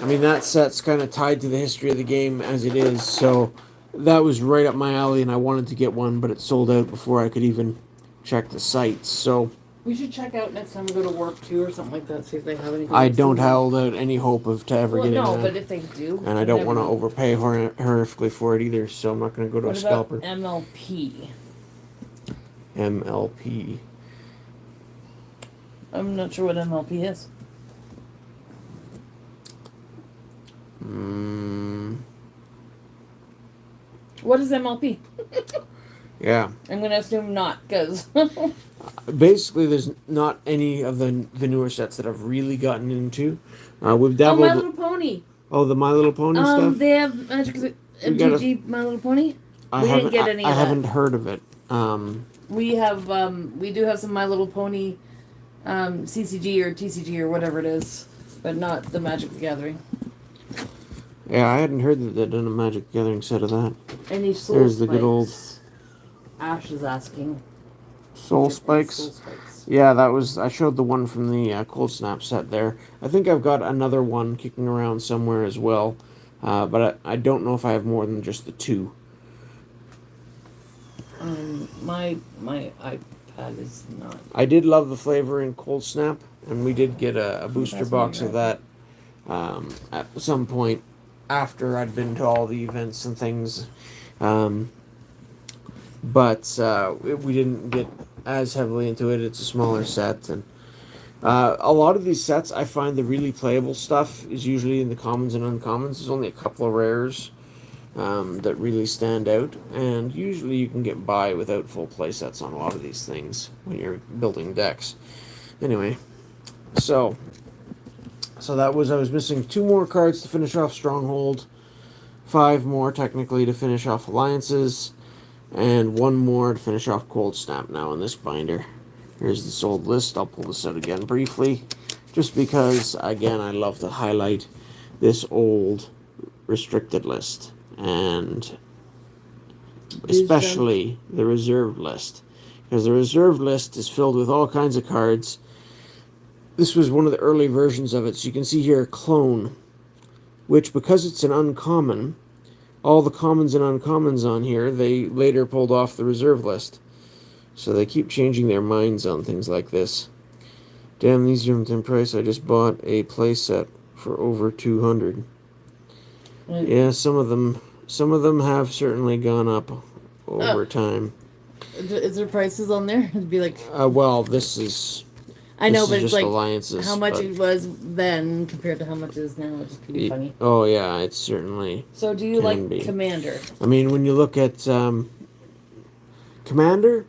I mean, that set's kind of tied to the history of the game as it is, so that was right up my alley, and I wanted to get one, but it sold out before I could even check the sites. So We should check out next time we go to Warp 2 or something like that, see if they have anything. I don't hold out any hope of to ever getting no, that. but if they do. And I don't want to overpay horrifically for it either, so I'm not going to go to What a scalper. about MLP? MLP. I'm not sure what MLP is. What is MLP? Yeah. I'm going to assume not, because... Basically, there's not any of the newer sets that I've really gotten into. We've Oh, dabbled. My Little Pony! Oh, the My Little Pony stuff? They have Magic MTG My Little Pony? We didn't get any I of that. haven't heard of it. We have, we do have some My Little Pony CCG or TCG or whatever it is, but not the Magic the Gathering. Yeah, I hadn't heard that they'd done a Magic the Gathering set of that. Any Soul There's the good old Ash is asking. Soul Spikes. Soul Spikes. Yeah, that was. I showed the one from the Cold Snap set there. I think I've got another one kicking around somewhere as well, but I don't know if I have more than just the 2. My iPad is not. I did love the flavor in Cold Snap, and we did get a booster That's box me, of that at some point after I'd been to all the events and things. But we didn't get as heavily into it. It's a smaller set, and a lot of these sets, I find the really playable stuff is usually in the commons and uncommons. There's only a couple of rares that really stand out, and usually you can get by without full play sets on a lot of these things when you're building decks. Anyway, so that was, I was missing 2 more cards to finish off Stronghold, 5 more technically to finish off Alliances, and 1 more to finish off Cold Snap now in this binder. Here's the sold list. I'll pull this out again briefly, just because, again, I love to highlight this old restricted list, and especially the reserved list, because the reserved list is filled with all kinds of cards. This was one of the early versions of it, so you can see here Clone, which, because it's an uncommon, all the commons and uncommons on here, they later pulled off the reserve list. So they keep changing their minds on things like this. Damn, these jumped in price. I just bought a playset for over 200. Yeah, some of them have certainly gone up over time. Is there prices on there? It'd be like. Well, this is. I know, this but is it's just like alliances, how much but it was then compared to how much it is now. It just could be funny. Oh yeah, it's certainly. So, do you like be. Commander? I mean, when you look at Commander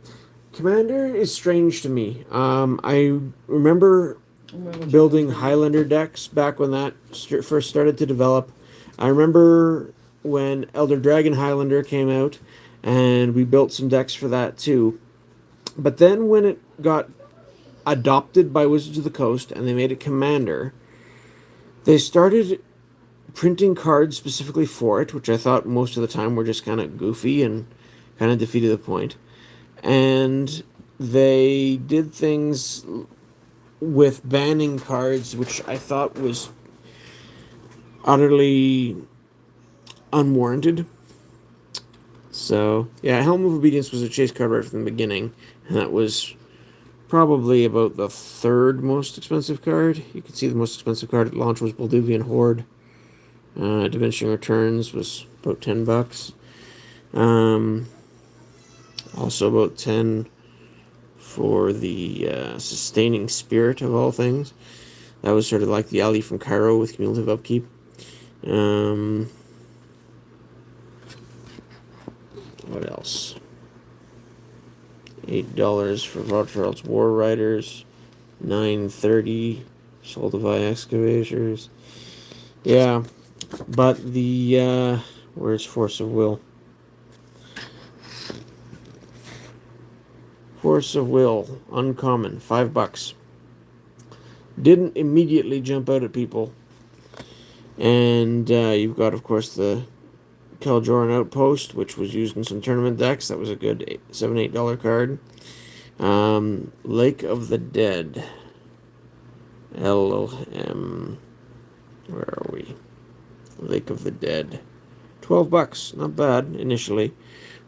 is strange to me. I remember building Highlander decks back when that first started to develop. I remember when Elder Dragon Highlander came out, and we built some decks for that too. But then when it got adopted by Wizards of the Coast and they made it Commander, they started printing cards specifically for it, which I thought most of the time were just kind of goofy and kind of defeated the point. And they did things with banning cards, which I thought was utterly unwarranted. So, yeah, Helm of Obedience was a chase card right from the beginning, and that was probably about the third most expensive card. You can see the most expensive card at launch was Bolduvian Horde. Diminishing Returns was about $10. Also about 10 for the Sustaining Spirit of all things. That was sort of like the Ali from Cairo with cumulative upkeep. What else? $8 for Rothschild's War Riders. $9.30 Soldevai Excavators. Yeah, but the where's Force of Will? Force of Will, uncommon, $5. Didn't immediately jump out at people. And you've got, of course, the Keljoran Outpost, which was used in some tournament decks. That was a good $7-8 card. Lake of the Dead. LOM. Where are we? Lake of the Dead. $12. Not bad initially.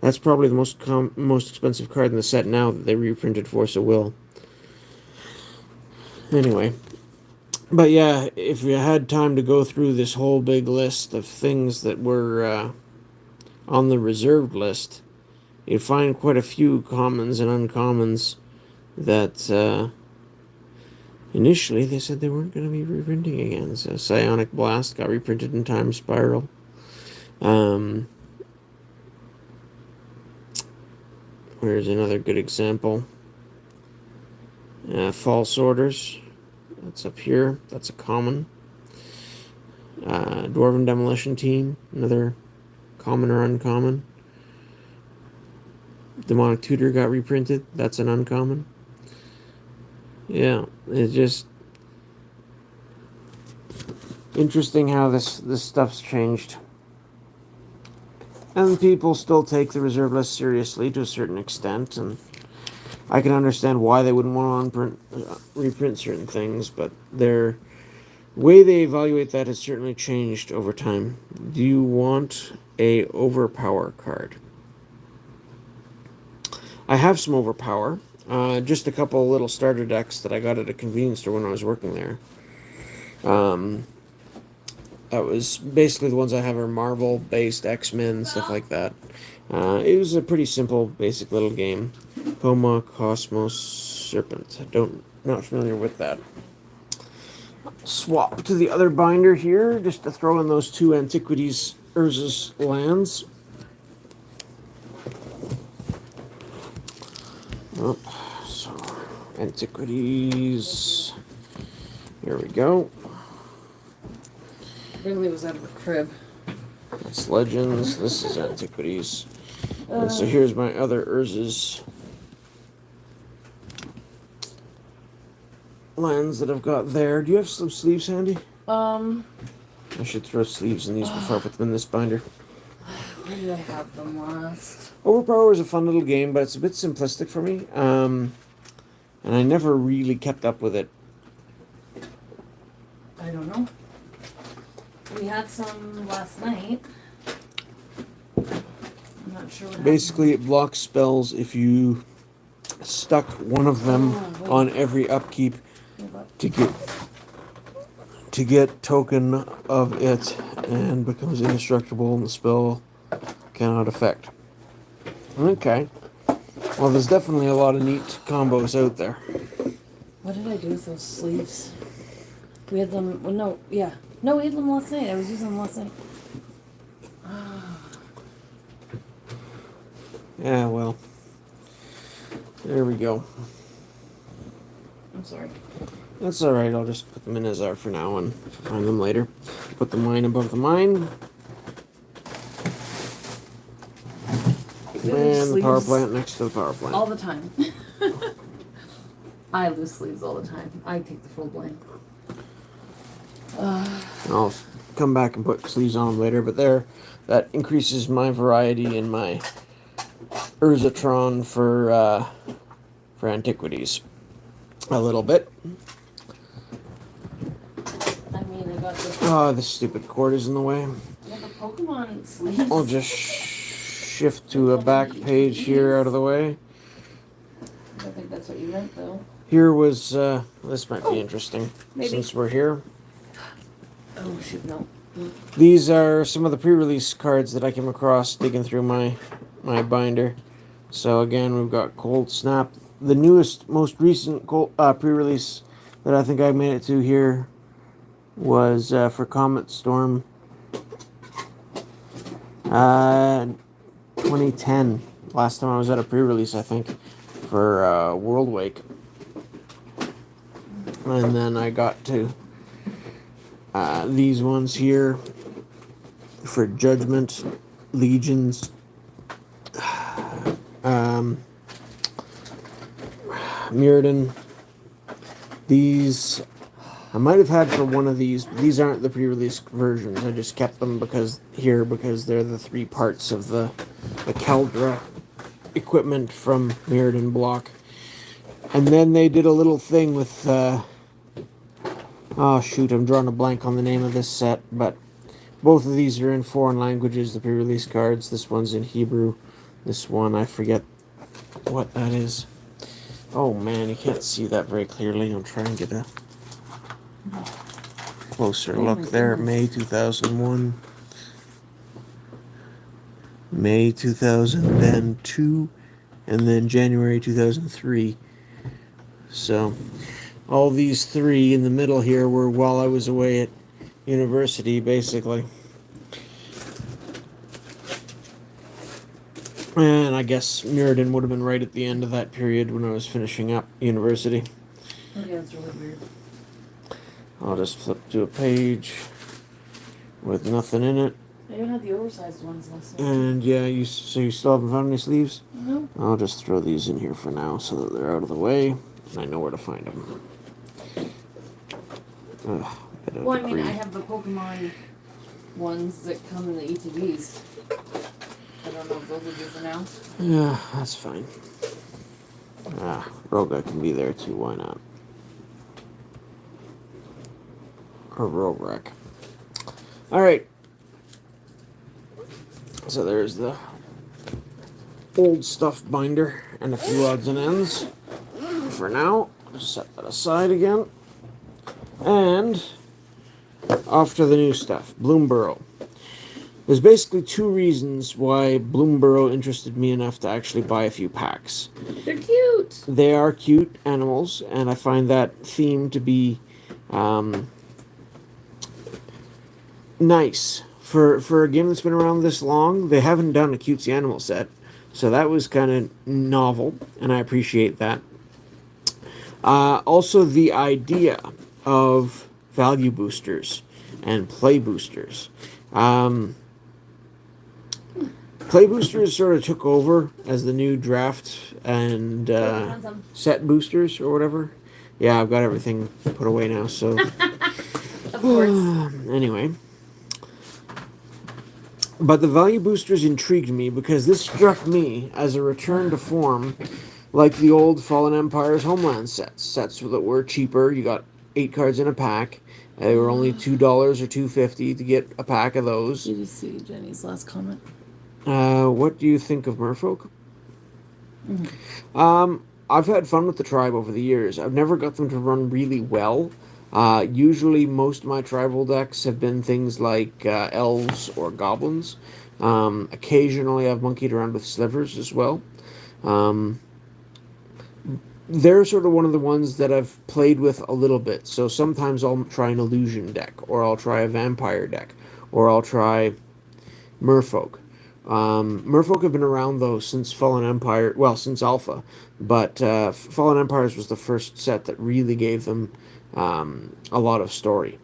That's probably the most expensive card in the set now that they reprinted Force of Will. Anyway. But yeah, if you had time to go through this whole big list of things that were on the reserved list, you'd find quite a few commons and uncommons that initially they said they weren't going to be reprinting again. So Psionic Blast got reprinted in Time Spiral. Where's another good example? False Orders. That's up here. That's a common. Dwarven Demolition Team. Another common or uncommon. Demonic Tutor got reprinted. That's an uncommon. Yeah, it's just interesting how this stuff's changed. And people still take the reserve list seriously to a certain extent, and I can understand why they wouldn't want to reprint certain things, but their way they evaluate that has certainly changed over time. Do you want a Overpower card? I have some Overpower. Just a couple of little starter decks that I got at a convenience store when I was working there. That was basically the ones I have are Marvel-based X-Men, stuff like that. It was a pretty simple, basic little game. Coma, Cosmos, Serpent. Not familiar with that. Swap to the other binder here, just to throw in those two Antiquities Urza's lands. Oh, so, Antiquities. Here we go. Ringley was out of her crib. That's Legends. This is Antiquities. And so here's my other Urza's lands that I've got there. Do you have some sleeves handy? I should throw sleeves in these before I put them in this binder. Where did I have them last? Overpower is a fun little game, but it's a bit simplistic for me. And I never really kept up with it. I don't know. We had some last night. I'm not sure what Basically, it blocks spells if you stuck one of them on every upkeep to get token of it and becomes indestructible and the spell cannot affect. Okay. Well, there's definitely a lot of neat combos out there. What did I do with those sleeves? We had them. Well, no, yeah. No, we had them last night. I was using them last night. Yeah, well. There we go. I'm sorry. That's alright, I'll just put them in as are for now and find them later. Put the mine above the mine. And the power plant next to the power plant. All the time. I lose sleeves all the time. I take the full blame. I'll come back and put sleeves on them later, but that increases my variety in my Urzatron for Antiquities a little bit. I mean, I got the, Oh, this stupid cord is in the way. I got the Pokemon sleeves. I'll just shift to a back page here out of the way. I don't think that's what you meant, though. Here was, this might be interesting, maybe. since we're here. Oh, shoot, no. These are some of the pre-release cards that I came across digging through my binder. So again, we've got Cold Snap. The newest, most recent pre-release that I think I made it to here was for Comet Storm 2010. Last time I was at a pre-release, I think, for World Wake. And then I got to these ones here for Judgment, Legions, Mirrodin. These I might have had for one of these, but these aren't the pre-release versions. I just kept them because they're the 3 parts of the Caldra equipment from Mirrodin block. And then they did a little thing with oh shoot, I'm drawing a blank on the name of this set, but both of these are in foreign languages, the pre-release cards. This one's in Hebrew. This one, I forget what that is. Oh man, you can't see that very clearly. I'm trying to get a closer look there. May 2001. May 2002. And then January 2003. So, all these 3 in the middle here were while I was away at university, basically. And I guess Mirrodin would have been right at the end of that period when I was finishing up university. Oh, yeah, it's really weird. I'll just flip to a page with nothing in it. I even had the oversized ones last night. And yeah, so you still haven't found any sleeves? No. I'll just throw these in here for now so that they're out of the way and I know where to find them. Well, I mean, I have the Pokemon ones that come in the ETBs. I don't know if those will do for now. Yeah, that's fine. Roga can be there too, why not? Or Rograk. Alright. So there's the old stuff binder and a few odds and ends. For now, set that aside again. And off to the new stuff. Bloomburrow. There's basically 2 reasons why Bloomburrow interested me enough to actually buy a few packs. They're cute! They are cute animals, and I find that theme to be nice. For a game that's been around this long, they haven't done a cutesy animal set. So that was kind of novel, and I appreciate that. Also, the idea of value boosters and play boosters. Play boosters sort of took over as the new draft and set boosters or whatever. Yeah, I've got everything put away now, so... Of course. Anyway. But the value boosters intrigued me because this struck me as a return to form like the old Fallen Empire's Homeland sets. Sets that were cheaper. You got 8 cards in a pack. They were only $2 or $2.50 to get a pack of those. Did you see Jenny's last comment? What do you think of Merfolk? I've had fun with the tribe over the years. I've never got them to run really well. Usually most of my tribal decks have been things like elves or goblins. Occasionally I've monkeyed around with slivers as well. They're sort of one of the ones that I've played with a little bit. So sometimes I'll try an illusion deck, or I'll try a vampire deck, or I'll try Merfolk. Merfolk have been around though since Fallen Empire, well, since Alpha, but Fallen Empires was the first set that really gave them a lot of story.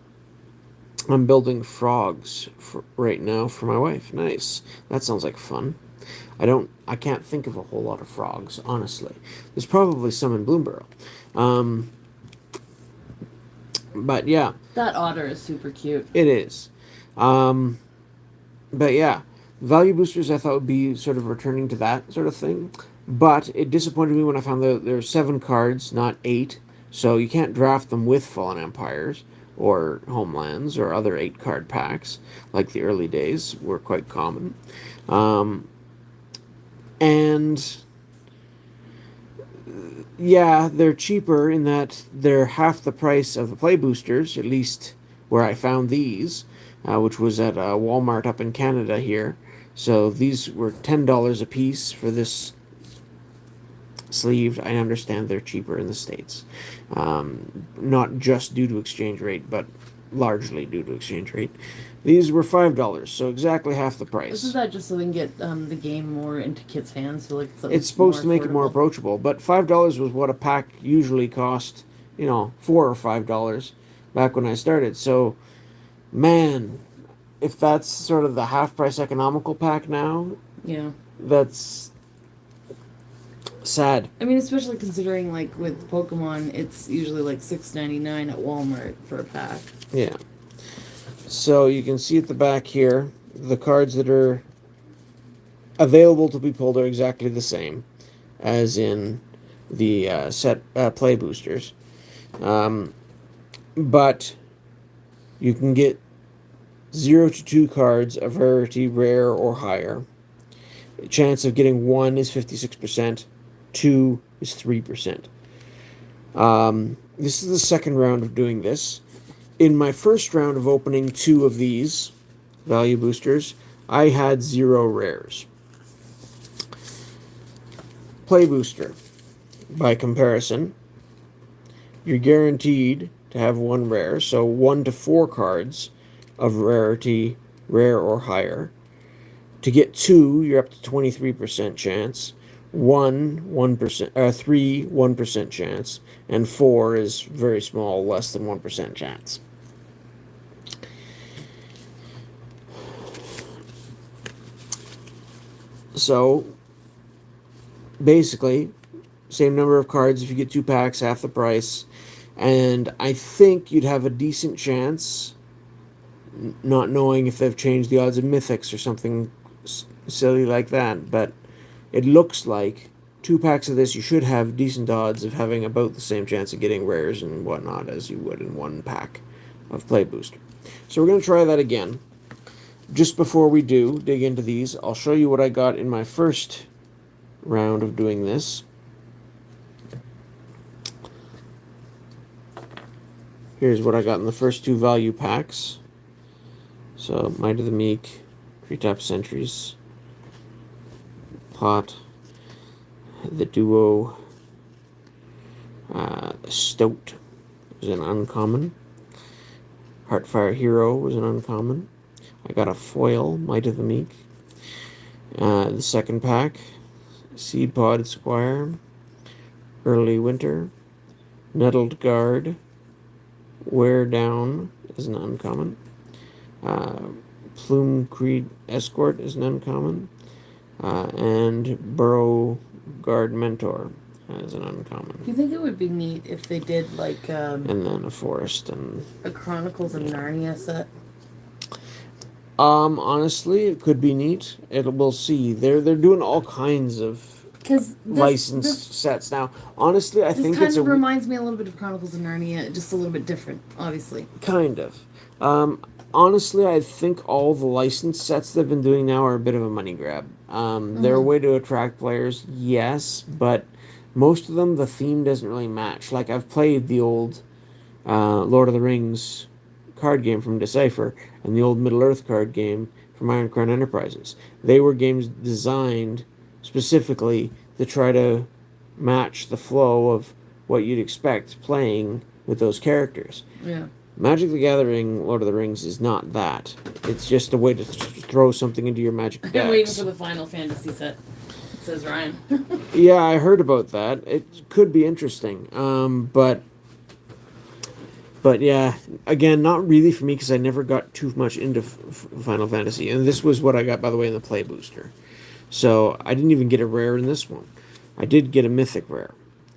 I'm building frogs right now for my wife. Nice. That sounds like fun. I can't think of a whole lot of frogs, honestly. There's probably some in Bloomburrow. But yeah. That otter is super cute. It is. But yeah, value boosters I thought would be sort of returning to that sort of thing. But it disappointed me when I found that there are 7 cards, not 8. So you can't draft them with Fallen Empires or Homelands or other 8-card packs like the early days were quite common. And yeah, they're cheaper in that they're half the price of the play boosters, at least where I found these, which was at Walmart up in Canada here. So these were $10 a piece for this sleeved. I understand they're cheaper in the States. Not just due to exchange rate, but largely due to exchange rate. These were $5, so exactly half the price. Isn't that just so they can get the game more into kids' hands? So like It's supposed to make it more affordable? approachable, but $5 was what a pack usually cost, $4 or $5 back when I started. So, man, if that's sort of the half price economical pack now, Yeah. that's sad. I mean, especially considering like with Pokemon, it's usually like $6.99 at Walmart for a pack. Yeah. So you can see at the back here, the cards that are available to be pulled are exactly the same as in the set play boosters. But you can get 0 to 2 cards of rarity rare or higher. The chance of getting 1 is 56%, 2 is 3%. This is the second round of doing this. In my first round of opening 2 of these value boosters, I had 0 rares. Play booster. By comparison, you're guaranteed to have 1 rare, so 1 to 4 cards of rarity, rare or higher. To get 2, you're up to 23% chance. 1%, 3, 1% chance, and 4 is very small, less than 1% chance. So, basically, same number of cards if you get 2 packs, half the price. And I think you'd have a decent chance, not knowing if they've changed the odds of mythics or something silly like that, but it looks like 2 packs of this, you should have decent odds of having about the same chance of getting rares and whatnot as you would in 1 pack of Play Booster. So we're going to try that again. Just before we do dig into these, I'll show you what I got in my first round of doing this. Here's what I got in the first 2 value packs. So, Might of the Meek, Retap Sentries, Plot, the Duo, Stout was an uncommon. Heartfire Hero was an uncommon. I got a foil, Might of the Meek. The second pack, Seed Pod Squire, Early Winter, Nettled Guard, Wear Down is an uncommon. Plume Creed Escort is an uncommon. And Burrow Guard Mentor as an uncommon. Do you think it would be neat if they did like And then a Forest and a Chronicles of Narnia set? honestly, it could be neat. We'll see. They're doing all kinds of Because licensed sets now. Honestly, I think kind it's of reminds me a little bit of Chronicles of Narnia, just a little bit different, obviously. kind of. Honestly, I think all the licensed sets they've been doing now are a bit of a money grab. They're a way to attract players, yes, but most of them, the theme doesn't really match. Like, I've played the old Lord of the Rings card game from Decipher and the old Middle-earth card game from Iron Crown Enterprises. They were games designed specifically to try to match the flow of what you'd expect playing with those characters. Yeah. Magic the Gathering Lord of the Rings is not that. It's just a way to throw something into your Magic decks. I'm waiting for the Final Fantasy set, says Ryan. Yeah, I heard about that. It could be interesting. But yeah, again, not really for me because I never got too much into Final Fantasy. And this was what I got, by the way, in the Play Booster. So I didn't even get a rare in this one. I did get a Mythic rare.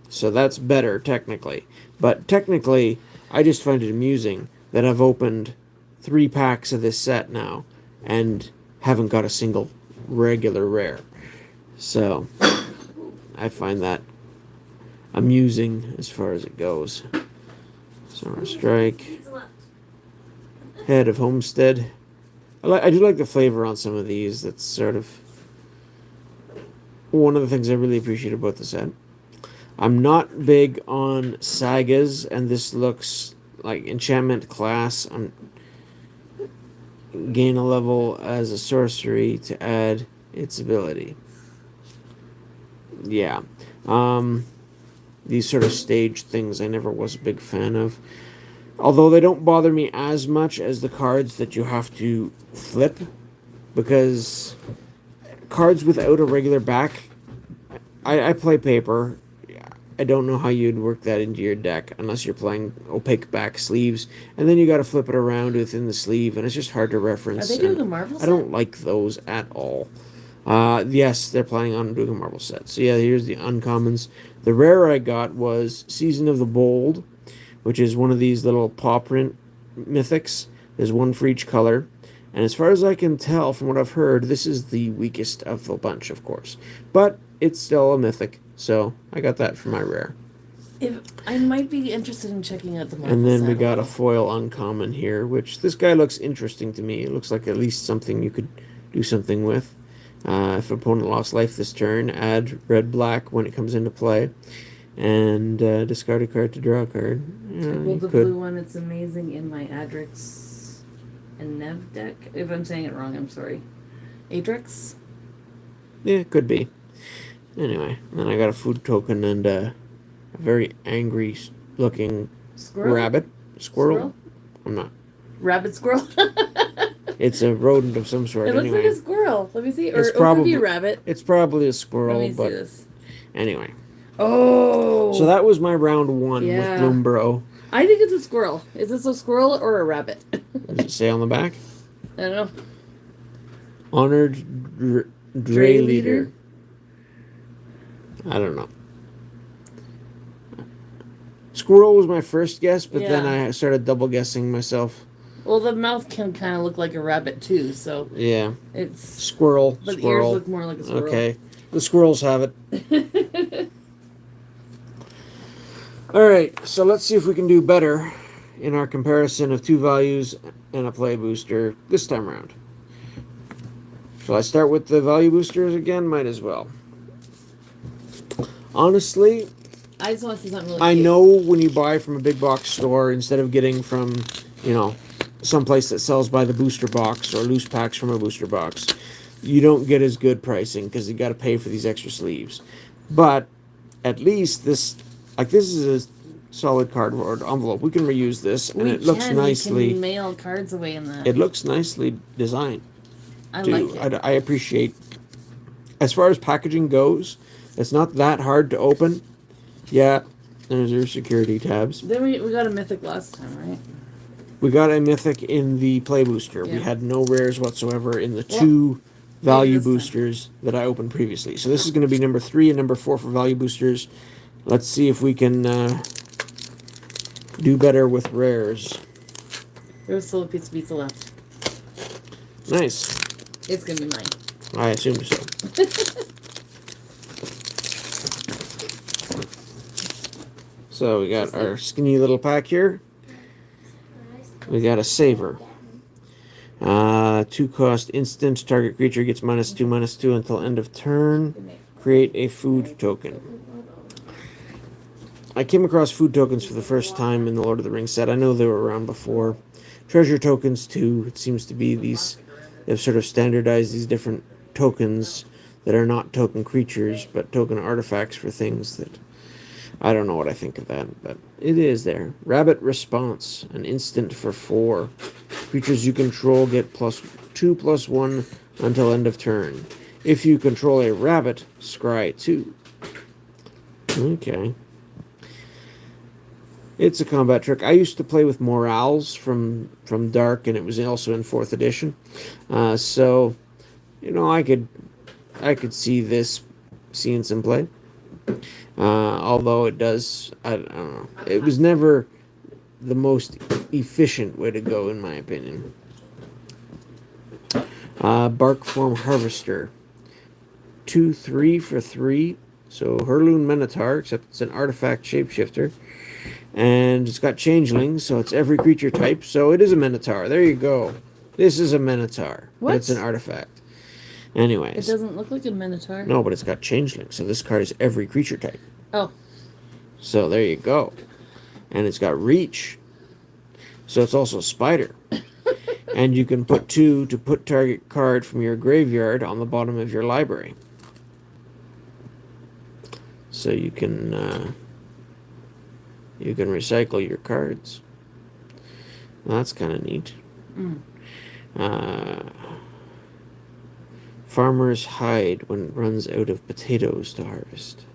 So that's better, technically. But technically, I just find it amusing that I've opened 3 packs of this set now and haven't got a single regular rare. So I find that amusing as far as it goes. Summer Strike. Head of Homestead. I do like the flavor on some of these. That's sort of one of the things I really appreciate about the set. I'm not big on sagas, and this looks like enchantment class. I'm gain a level as a sorcery to add its ability. Yeah. These sort of stage things I never was a big fan of. Although they don't bother me as much as the cards that you have to flip, because cards without a regular back, I play paper. I don't know how you'd work that into your deck unless you're playing opaque back sleeves, and then you got to flip it around within the sleeve, and it's just hard to reference. Are they doing a Marvel set? I don't like those at all. Yes, they're planning on doing a Marvel set. So yeah, here's the uncommons. The rare I got was Season of the Bold, which is one of these little paw print mythics. There's one for each color. And as far as I can tell from what I've heard, this is the weakest of the bunch, of course. But it's still a mythic, so I got that for my rare. If I might be interested in checking out the Marvel And then set we got a foil uncommon here, which this guy looks interesting to me. It looks like at least something you could do something with. If an opponent lost life this turn, add red-black when it comes into play. And discard a card to draw a card. Well, the blue one, it's amazing in my Adrix and Nev deck. If I'm saying it wrong, I'm sorry. Adrix? Yeah, it could be. Anyway, then I got a food token and a very angry looking Squirrel? rabbit. Squirrel? I'm not. Rabbit squirrel? It's a rodent of some sort. It looks anyway. like a squirrel. Let me see. Or It's it could be probably a rabbit. It's probably a squirrel, Let me but see this. anyway. Oh! So that was my round 1 with Bloomburrow. I think it's a squirrel. Is this a squirrel or a rabbit? Does it say on the back? I don't know. Honored Dray Leader. I don't know. Squirrel was my first guess, but then I started double guessing myself. Well, the mouth can kind of look like a rabbit too, so yeah, it's squirrel. But Squirrel. the ears look more like a squirrel. Okay, the squirrels have it. All right, so let's see if we can do better in our comparison of 2 values and a play booster this time around. Shall I start with the value boosters again? Might as well. Honestly, I just want to see something really I cute. know when you buy from a big box store, instead of getting from, someplace that sells by the booster box or loose packs from a booster box, you don't get as good pricing because you got to pay for these extra sleeves. But at least this is a solid cardboard envelope. We can reuse this, and it looks nicely. We can mail cards away in that. It looks nicely designed. I like it. I appreciate. As far as packaging goes, it's not that hard to open. Yeah, there's your security tabs. Then we got a mythic last time, right? We got a mythic in the play booster. Yeah. We had no rares whatsoever in the 2 value boosters that I opened previously. So this is going to be number 3 and number 4 for value boosters. Let's see if we can do better with rares. There's still a piece of pizza left. Nice. It's gonna be mine. I assume so. So we got our skinny little pack here. We got a saver. 2 cost instant. Target creature gets -2/-2 until end of turn. Create a food token. I came across food tokens for the first time in the Lord of the Rings set. I know they were around before. Treasure tokens too. It seems to be these. They've sort of standardized these different tokens that are not token creatures, but token artifacts for things that. I don't know what I think of that, but it is there. Rabbit Response, an instant for 4. Creatures you control get +2/+1 until end of turn. If you control a rabbit, scry 2. Okay. It's a combat trick. I used to play with Morals from Dark, and it was also in 4th edition. So, I could see this seeing some play. Although it does, I don't know. It was never the most efficient way to go, in my opinion. Bark Form Harvester. 2/3 for 3. So Hurloon Minotaur, except it's an artifact shapeshifter. And it's got changelings, so it's every creature type. So it is a Minotaur. There you go. This is a Minotaur. What? But it's an artifact. Anyways. It doesn't look like a Minotaur. No, but it's got changelings. So this card is every creature type. Oh. So there you go. And it's got reach. So it's also a spider. And you can put 2 to put target card from your graveyard on the bottom of your library. So you can recycle your cards. Well, that's kind of neat. Farmer's hide when it runs out of potatoes to harvest.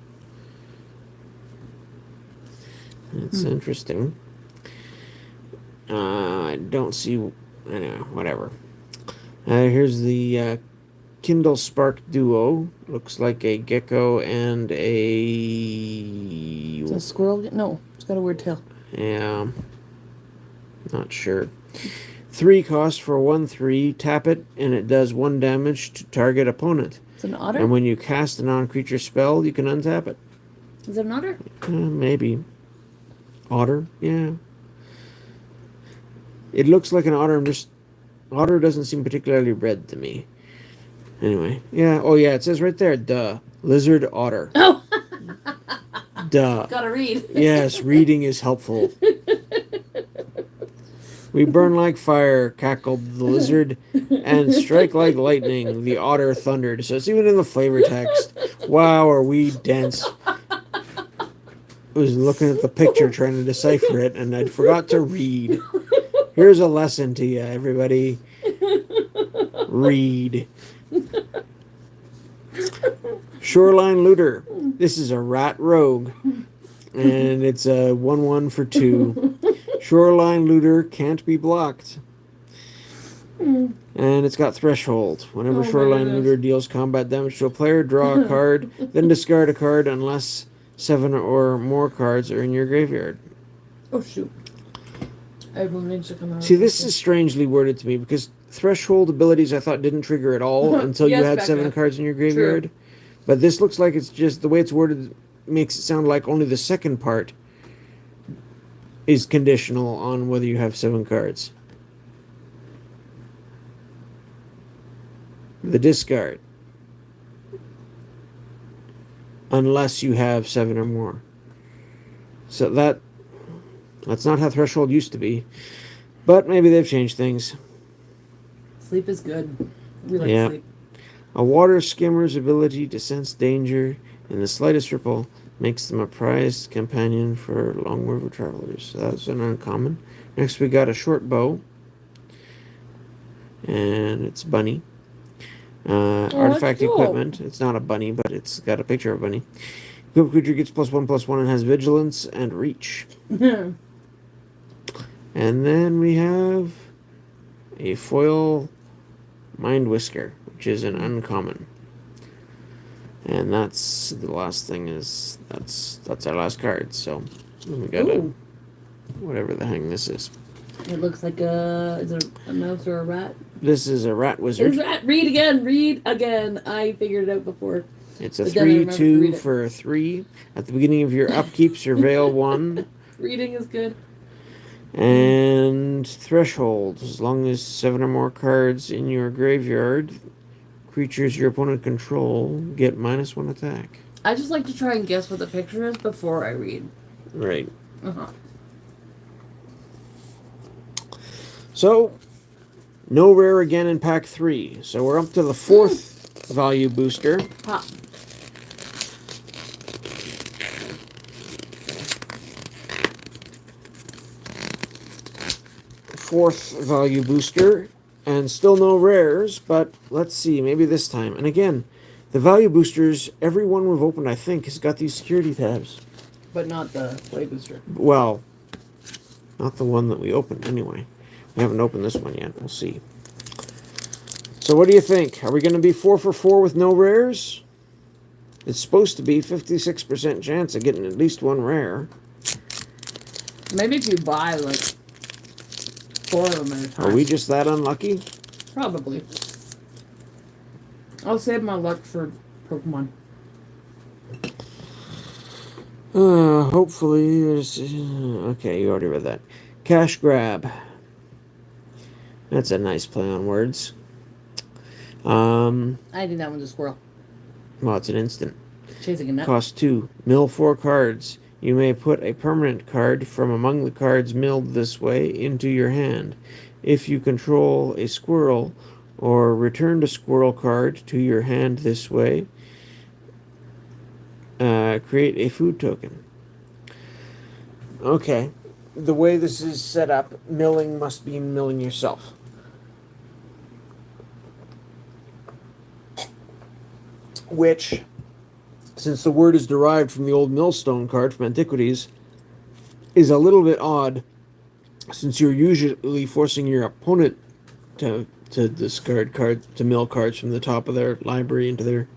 That's interesting. I don't see. Anyway, whatever. Here's the Kindle Spark Duo. Looks like a gecko and a... Is it a squirrel? No, it's got a weird tail. Yeah. Not sure. 3 cost for 1/3. Tap it, and it does 1 damage to target opponent. It's an otter? And when you cast a non-creature spell, you can untap it. Is it an otter? Maybe. Otter? Yeah. It looks like an otter. Otter doesn't seem particularly red to me. Anyway, yeah. Oh, yeah. It says right there, duh. Lizard otter. Oh! Duh. Gotta read. Yes, reading is helpful. We burn like fire, cackled the lizard, and strike like lightning, the otter thundered. So it's even in the flavor text. Wow, are we dense. I was looking at the picture trying to decipher it, and I forgot to read. Here's a lesson to you, everybody. Read. Shoreline Looter. This is a rat rogue. And it's a 1/1 for 2. Shoreline Looter can't be blocked. And it's got Threshold. Whenever Shoreline Looter deals combat damage to a player, draw a card, then discard a card unless 7 or more cards are in your graveyard. Oh, shoot. Everyone needs to come out. See, this is strangely worded to me because Threshold abilities I thought didn't trigger at all until you had 7 cards in your graveyard. True. But this looks like it's just the way it's worded makes it sound like only the second part is conditional on whether you have 7 cards. The discard. Unless you have 7 or more. So that's not how Threshold used to be. But maybe they've changed things. Sleep is good. We like sleep. A water skimmer's ability to sense danger in the slightest ripple makes them a prized companion for long river travelers. So that's an uncommon. Next we got a short bow. And it's bunny. Artifact cool. equipment. It's not a bunny, but it's got a picture of a bunny. Equipped creature gets +1/+1 and has vigilance and reach. And then we have a foil Mind Whisker, which is an uncommon. And that's the last thing is that's our last card. So we got whatever the hang this is. It looks like is it a mouse or a rat? This is a rat wizard. It's rat. Read again. I figured it out before. It's a 3/2 for 3. At the beginning of your upkeep, surveil 1. Reading is good. And Threshold. As long as 7 or more cards in your graveyard, creatures your opponent control get -1 attack. I just like to try and guess what the picture is before I read. Right. Uh-huh. So, no rare again in pack 3. So we're up to the 4th value booster. Pop. Fourth value booster, and still no rares, but let's see, maybe this time. And again, the value boosters, every one we've opened, I think, has got these security tabs. But not the play booster. Well, not the one that we opened, anyway. We haven't opened this one yet, we'll see. So what do you think? Are we going to be 4 for 4 with no rares? It's supposed to be 56% chance of getting at least 1 rare. Maybe if you buy, like, 4 of them at a time. Are we just that unlucky? Probably. I'll save my luck for Pokemon. Hopefully there's... okay, you already read that. Cash grab. That's a nice play on words. I think that one's a squirrel. Well, it's an instant. Chasing a nut. Cost 2. Mill 4 cards. You may put a permanent card from among the cards milled this way into your hand. If you control a squirrel, or returned a squirrel card to your hand this way, create a food token. Okay. The way this is set up, milling must be milling yourself. Which, since the word is derived from the old millstone card from Antiquities, is a little bit odd, since you're usually forcing your opponent to discard cards, to mill cards from the top of their library into their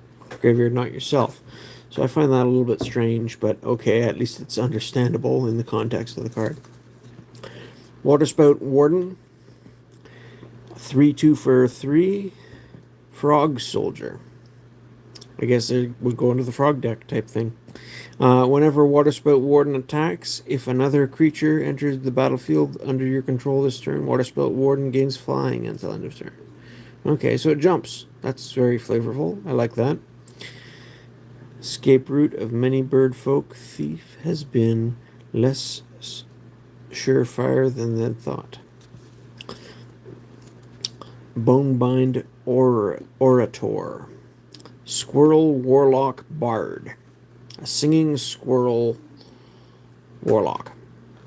graveyard, not yourself. So I find that a little bit strange, but okay, at least it's understandable in the context of the card. Waterspout Warden. 3/2 for 3. Frog Soldier. I guess it would go into the frog deck type thing. Whenever Waterspout Warden attacks, if another creature enters the battlefield under your control this turn, Waterspout Warden gains flying until end of turn. Okay, so it jumps. That's very flavorful. I like that. Escape route of many bird folk. Thief has been less surefire than they'd thought. Bonebind Orator. Squirrel Warlock Bard. A singing squirrel warlock.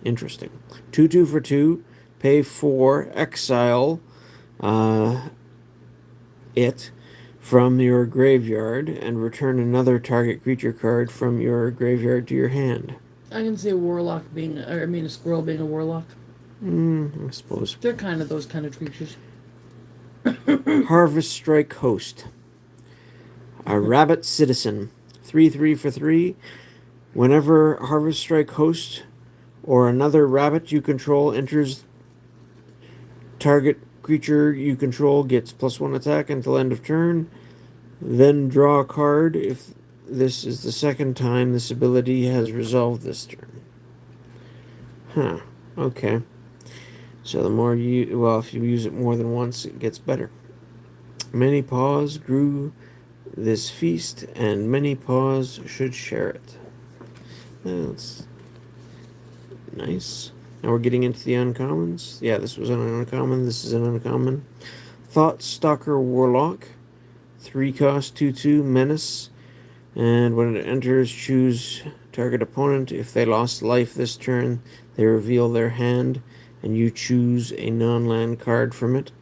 Interesting. 2/2 for 2. Pay 4. Exile it from your graveyard and return another target creature card from your graveyard to your hand. I can see a warlock being, a squirrel being a warlock. I suppose. They're kind of those kind of creatures. Harvest Strike Host. A rabbit citizen. 3/3 for 3. Whenever Harvest Strike Host or another rabbit you control enters, target creature you control gets +1 attack until end of turn. Then draw a card if this is the second time this ability has resolved this turn. Huh. Okay. So the more you... well, if you use it more than once, it gets better. Many paws grew this feast, and many paws should share it. That's nice. Now we're getting into the uncommons. Yeah, this was an uncommon. This is an uncommon. Thought Stalker Warlock. 3 cost, 2/2, Menace. And when it enters, choose target opponent. If they lost life this turn, they reveal their hand, and you choose a non-land card from it.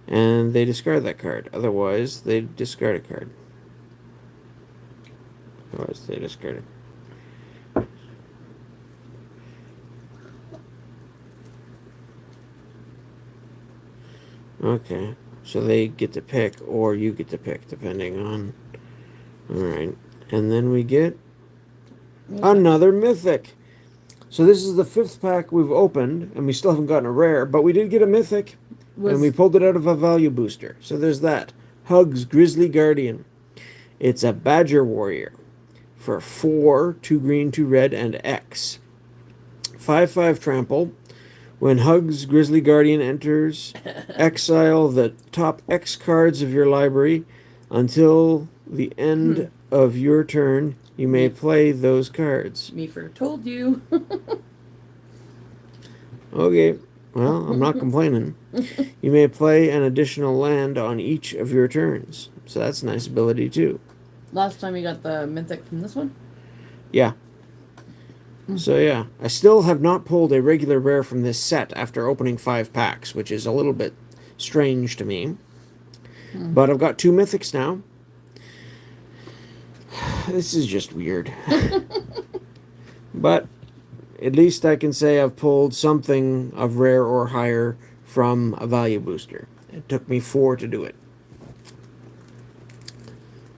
And they discard that card. Otherwise, they discard a card. Otherwise, they discard it. Okay, so they get to pick, or you get to pick, depending on... Alright, and then we get another Mythic. So this is the 5th pack we've opened, and we still haven't gotten a rare, but we did get a Mythic, and we pulled it out of a value booster. So there's that. Hugs Grizzly Guardian. It's a Badger Warrior for 4, 2 green, 2 red, and X. 5/5 trample. When Hugs Grizzly Guardian enters, exile the top X cards of your library until the end of your turn. You may play those cards. Me for told you. Okay, well, I'm not complaining. You may play an additional land on each of your turns. So that's a nice ability too. Last time you got the Mythic from this one? Yeah. So yeah, I still have not pulled a regular rare from this set after opening 5 packs, which is a little bit strange to me. But I've got 2 Mythics now. This is just weird. But at least I can say I've pulled something of rare or higher from a value booster. It took me 4 to do it.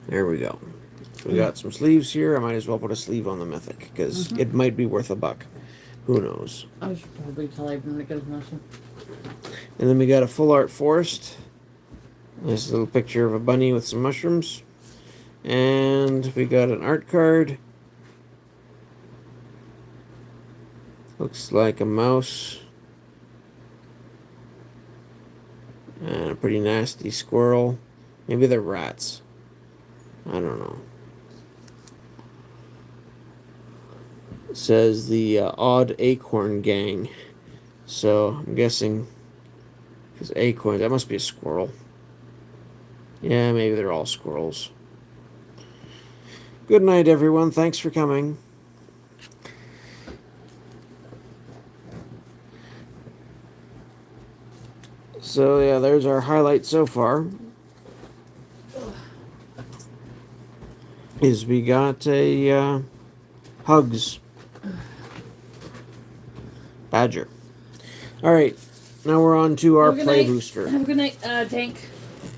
There we go. We got some sleeves here. I might as well put a sleeve on the Mythic, because it might be worth $1. Who knows? I should probably tell everyone to get a motion. And then we got a full art forest. Nice little picture of a bunny with some mushrooms. And we got an art card. Looks like a mouse. And a pretty nasty squirrel. Maybe they're rats. I don't know. It says the Odd Acorn Gang. So I'm guessing because acorns, that must be a squirrel. Yeah, maybe they're all squirrels. Good night, everyone. Thanks for coming. So yeah, there's our highlight so far. Is we got a Hugs Badger. All right, now we're on to our play booster. Have a good night, Tank.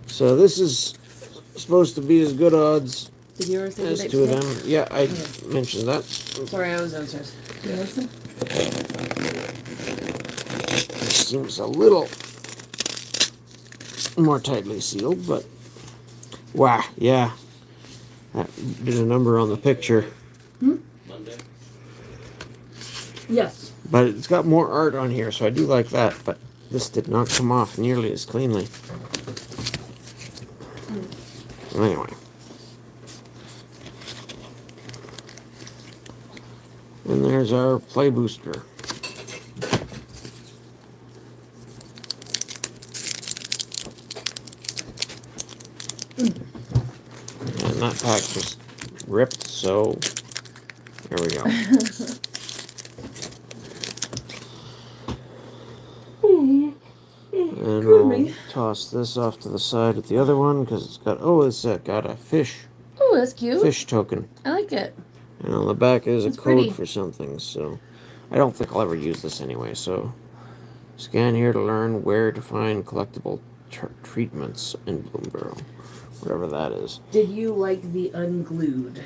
So this is supposed to be as good odds Did you ever say as good night two of to them. Yeah, I mentioned that. Sorry, I was downstairs. Did you listen? This seems a little more tightly sealed, but wow, yeah, that did a number on the picture. Monday. Yes. But it's got more art on here, so I do like that. But this did not come off nearly as cleanly. Anyway. And there's our play booster. And that pack just ripped, so there we go. And we'll toss this off to the side with the other one because it's got, oh, it's got a fish. Oh, that's cute. Fish token. I like it. And on the back is a code pretty. for something, so I don't think I'll ever use this anyway. So scan here to learn where to find collectible treatments in Bloomburrow, whatever that is. Did you like the unglued?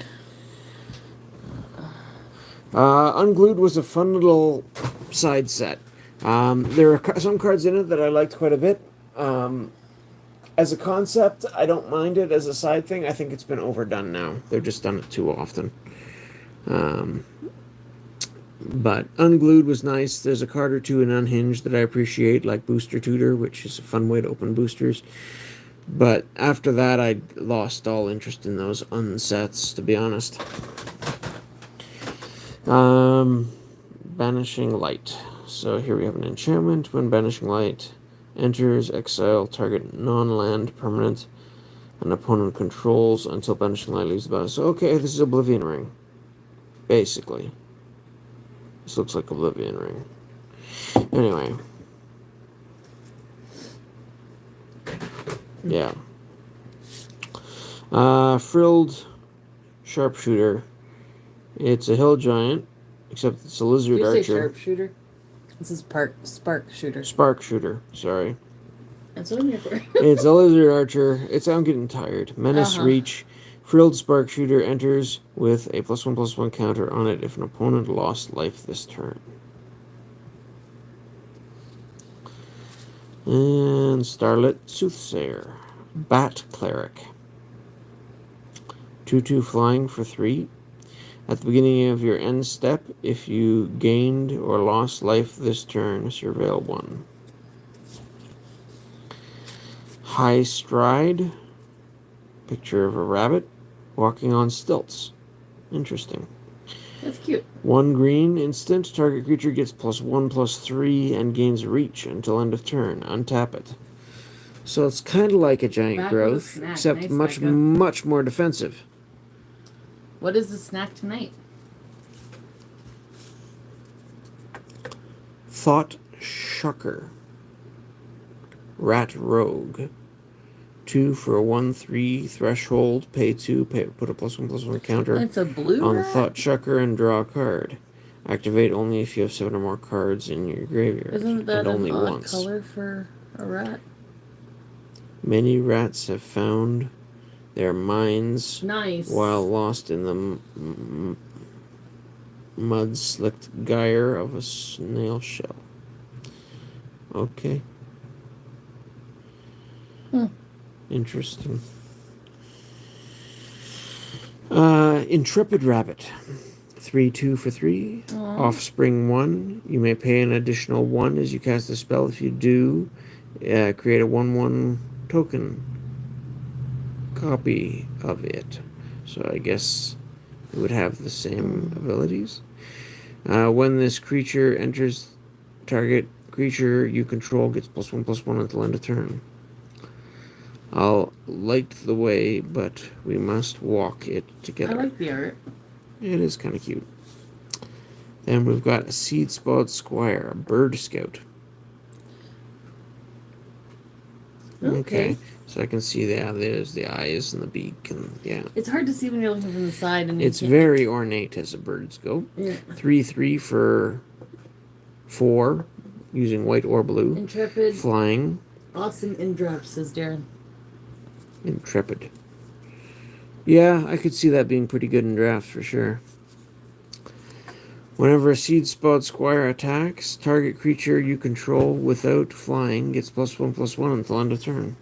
Unglued was a fun little side set. There are some cards in it that I liked quite a bit. As a concept, I don't mind it. As a side thing, I think it's been overdone now. They've just done it too often. But Unglued was nice. There's a card or two in Unhinged that I appreciate, like Booster Tutor, which is a fun way to open boosters. But after that, I lost all interest in those unsets, to be honest. Banishing Light. So here we have an enchantment. When Banishing Light enters, exile target non-land permanent an opponent controls until Banishing Light leaves the battle. So okay, this is Oblivion Ring. Basically. This looks like Oblivion Ring. Anyway. Yeah. Frilled Sharpshooter. It's a hill giant, except it's a lizard Did you archer. say sharpshooter? This is spark shooter. Spark shooter, sorry. That's what I'm here for. It's a lizard archer. I'm getting tired. Menace Reach. Frilled Spark Shooter enters with a +1/+1 counter on it if an opponent lost life this turn. And Starlit Soothsayer. Bat Cleric. 2/2 flying for 3. At the beginning of your end step, if you gained or lost life this turn, surveil 1. High Stride. Picture of a rabbit walking on stilts. Interesting. That's cute. 1 green instant. Target creature gets +1/+3 and gains reach until end of turn. Untap it. So it's kind of like a giant Back with a growth, snack. except Nice, much, Becca. much more defensive. What is the snack tonight? Thought Shocker. Rat Rogue. 2 for a 1/3 threshold. Pay 2. Put a +1/+1 counter It's a blue on rat? Thought Shocker and draw a card. Activate only if you have 7 or more cards in your graveyard. Isn't that and only an odd once. color for a rat? Many rats have found their minds Nice. while lost in the mud slicked gyre of a snail shell. Okay. Interesting. Intrepid Rabbit. 3/2 for 3. Aw. Offspring 1. You may pay an additional 1 as you cast a spell. If you do, create a 1/1 token copy of it. So I guess it would have the same abilities. When this creature enters, target creature you control gets +1/+1 until end of turn. I'll light the way, but we must walk it together. I like the art. It is kind of cute. Then we've got a Seed Spot Squire, a bird scout. Okay. So I can see there's the eyes and the beak, and yeah. It's hard to see when you're looking from the side, and It's very ornate as a bird scout. Yeah. 3/3 for 4, using white or blue. Intrepid. Flying. Awesome in draft, says Darren. Intrepid. Yeah, I could see that being pretty good in draft for sure. Whenever a Seed Spot Squire attacks, target creature you control without flying gets +1/+1 until end of turn.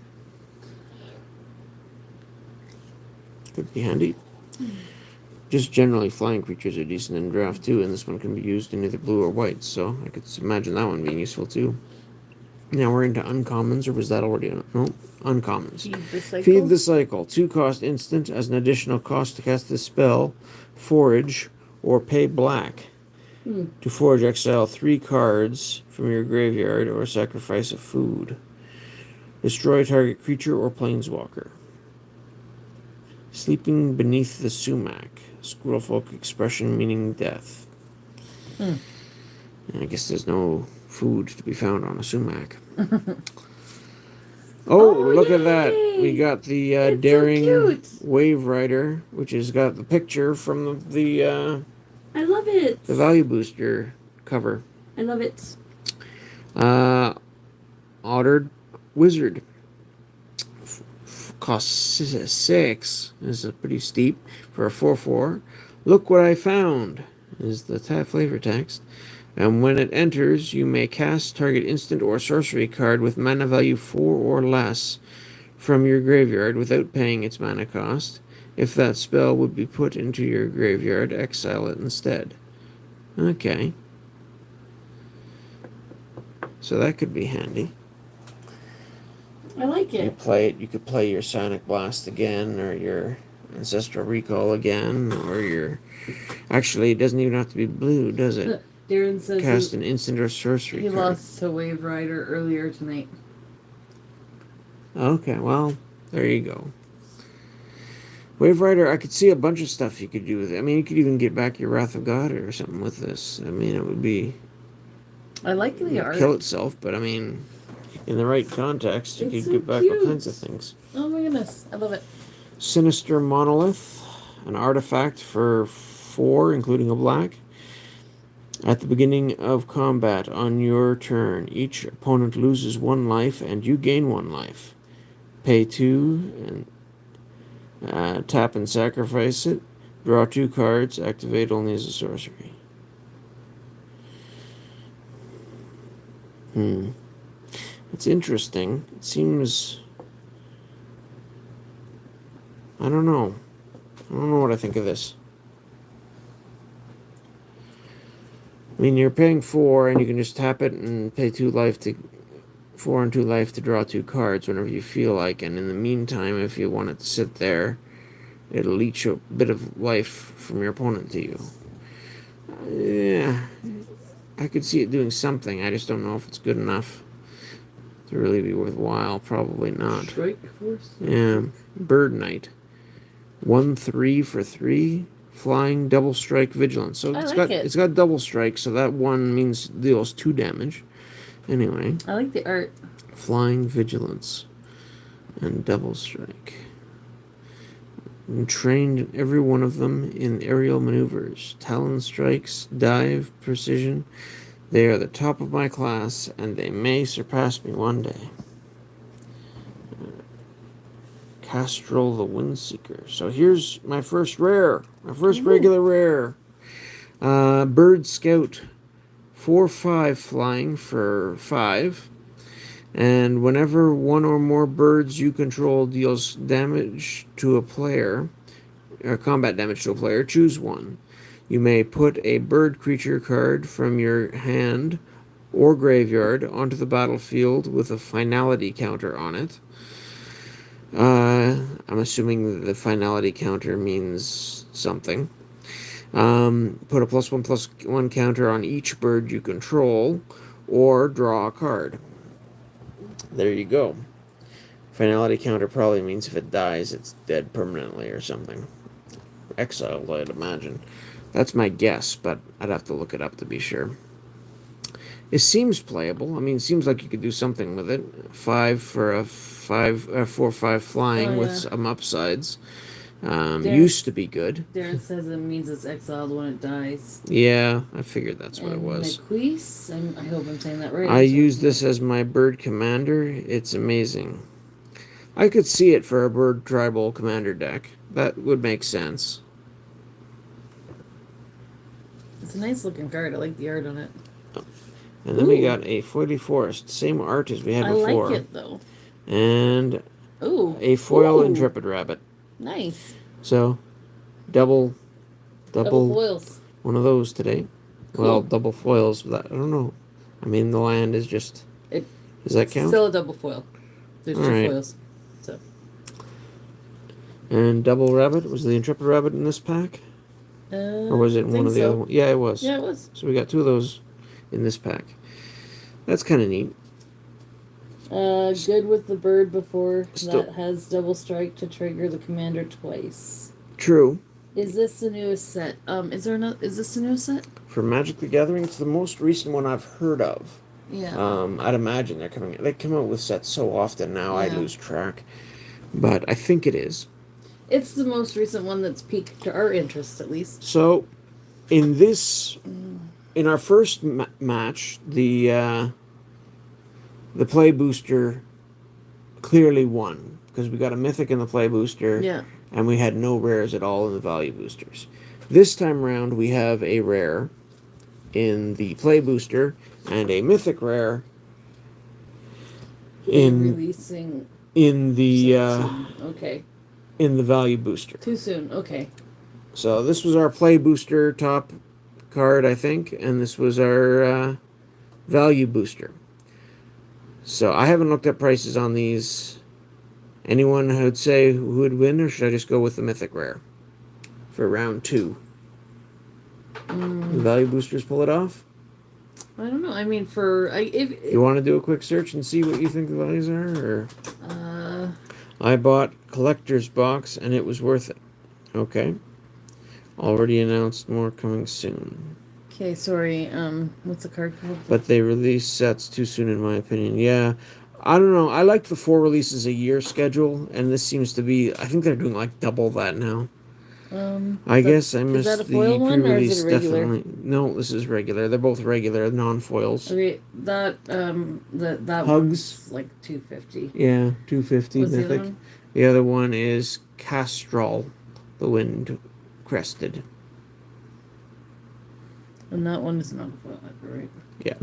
Could be handy. Just generally, flying creatures are decent in draft too, and this one can be used in either blue or white, so I could imagine that one being useful too. Now we're into uncommons, or was that already on? No, uncommons. Feed the cycle. Feed the Cycle. 2 cost instant as an additional cost to cast this spell. Forage or pay black. To forage, exile 3 cards from your graveyard or sacrifice a food. Destroy target creature or planeswalker. Sleeping beneath the sumac. Squirrelfolk expression meaning death. And I guess there's no food to be found on a sumac. Oh, look at that. We got the It's Daring so cute. Wave Rider, which has got the picture from the I love it. value booster cover. I love it. Ottered Wizard. Costs 6. This is pretty steep for a 4/4. Look what I found is the flavor text. And when it enters, you may cast target instant or sorcery card with mana value 4 or less from your graveyard without paying its mana cost. If that spell would be put into your graveyard, exile it instead. Okay. So that could be handy. I like You it. play it, you could play your Sonic Blast again, or your Ancestral Recall again, or your... Actually, it doesn't even have to be blue, does it? Darren says Cast an instant or sorcery he card. lost to Wave Rider earlier tonight. Okay, well, there you go. Wave Rider, I could see a bunch of stuff you could do with it. I mean, you could even get back your Wrath of God or something with this. I mean, it would be... I like the it would art. kill itself, but I mean, in the right context, you It's could so get back cute. all kinds of things. Oh my goodness, I love it. Sinister Monolith, an artifact for 4, including a black. At the beginning of combat on your turn, each opponent loses 1 life and you gain 1 life. Pay 2 and tap and sacrifice it. Draw 2 cards. Activate only as a sorcery. It's interesting. It seems... I don't know. I don't know what I think of this. I mean, you're paying 4, and you can just tap it and pay 2 life to 4 and 2 life to draw 2 cards whenever you feel like. And in the meantime, if you want it to sit there, it'll leech a bit of life from your opponent to you. Yeah, I could see it doing something. I just don't know if it's good enough to really be worthwhile. Probably not. Strike Force. Yeah, Bird Knight. 1/3 for 3. Flying, double strike, vigilance. So I it's like got it. it's got double strike, so that one means deals 2 damage. Anyway, I like the art. flying, vigilance, and double strike. And trained every one of them in aerial maneuvers, talon strikes, dive, precision. They are the top of my class, and they may surpass me one day. Castrol the Windseeker. So here's my first rare. My first regular rare. Bird Scout, 4/5 flying for 5. And whenever one or more birds you control deals damage to a player, or combat damage to a player, choose one. You may put a bird creature card from your hand or graveyard onto the battlefield with a finality counter on it. I'm assuming the finality counter means something. Put a +1/+1 counter on each bird you control, or draw a card. There you go. Finality counter probably means if it dies, it's dead permanently or something. Exiled, I'd imagine. That's my guess, but I'd have to look it up to be sure. It seems playable. I mean, it seems like you could do something with it. 5 for a 4/5 flying with some upsides. Used to be good. Darren says it means it's exiled when it dies. Yeah, I figured that's what it was. Antiquities, I hope I'm saying that right. I use this as my bird commander. It's amazing. I could see it for a bird tribal commander deck. That would make sense. It's a nice looking card. I like the art on it. And then we got a foily forest. Same art as we had before. I like it though. And a foil intrepid rabbit. Nice. So, double foils. One of those today. Cool. Well, double foils. But I don't know. I mean, the land is just. Does that count? Still a double foil. There's two foils. So. And double rabbit. Was the intrepid rabbit in this pack? Or was it one of the other ones? Yeah, it was. Yeah, it was. So we got 2 of those in this pack. That's kind of neat. Good with the bird before that has double strike to trigger the commander twice. True. Is this the newest set? Is this the newest set? For Magic the Gathering, it's the most recent one I've heard of. Yeah. I'd imagine they come out with sets so often now I lose track. But I think it is. It's the most recent one that's piqued our interest, at least. So, in our first match, the play booster clearly won because we got a mythic in the play booster. Yeah. And we had no rares at all in the value boosters. This time around, we have a rare in the play booster and a mythic rare in the okay. In the value booster. Too soon. Okay. So this was our play booster top card, I think, and this was our value booster. So I haven't looked at prices on these. Anyone would say who would win, or should I just go with the mythic rare for round 2? The value boosters pull it off? I don't know. I mean, if you want to do a quick search and see what you think the values are, or I bought collector's box and it was worth it. Okay. Already announced more coming soon. Okay, sorry. What's the card called? But they release sets too soon, in my opinion. Yeah. I don't know. I like the 4 releases a year schedule, and this seems to be. I think they're doing like double that now. I guess I missed the pre-release. Definitely. No, this is regular. They're both regular, non-foils. Okay, that Hugs one's like $250. Yeah, $250 What's mythic. The other one? The other one is Castrol, the Wind Crested. And that one is not a foil, right? Yeah.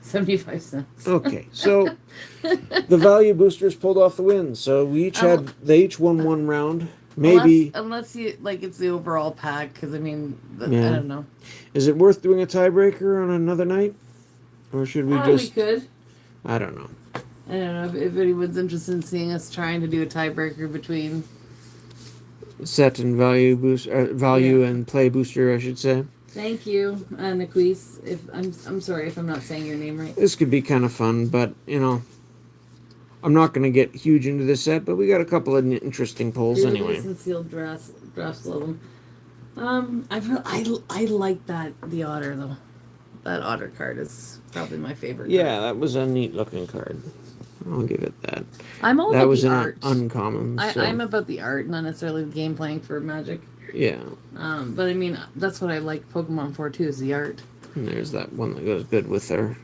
75 cents. Okay, so the value boosters pulled off the win. So they each won 1 round. Maybe unless you like it's the overall pack, because I mean, I don't know. Is it worth doing a tiebreaker on another night, or should we just? We could. I don't know. I don't know if anyone's interested in seeing us trying to do a tiebreaker between set and value and play booster, I should say. Thank you, Antiquities. If I'm sorry if I'm not saying your name right. This could be kind of fun, but I'm not going to get huge into this set, but we got a couple of interesting pulls anyway. And sealed drafts love them. I like the otter though. That otter card is probably my favorite. Yeah, that was a neat looking card. I'll give it that. I'm all about the art. That was uncommon. So. I'm about the art, not necessarily the game playing for Magic. Yeah. But I mean, that's what I like Pokemon for too, is the art. And there's that one that goes good with their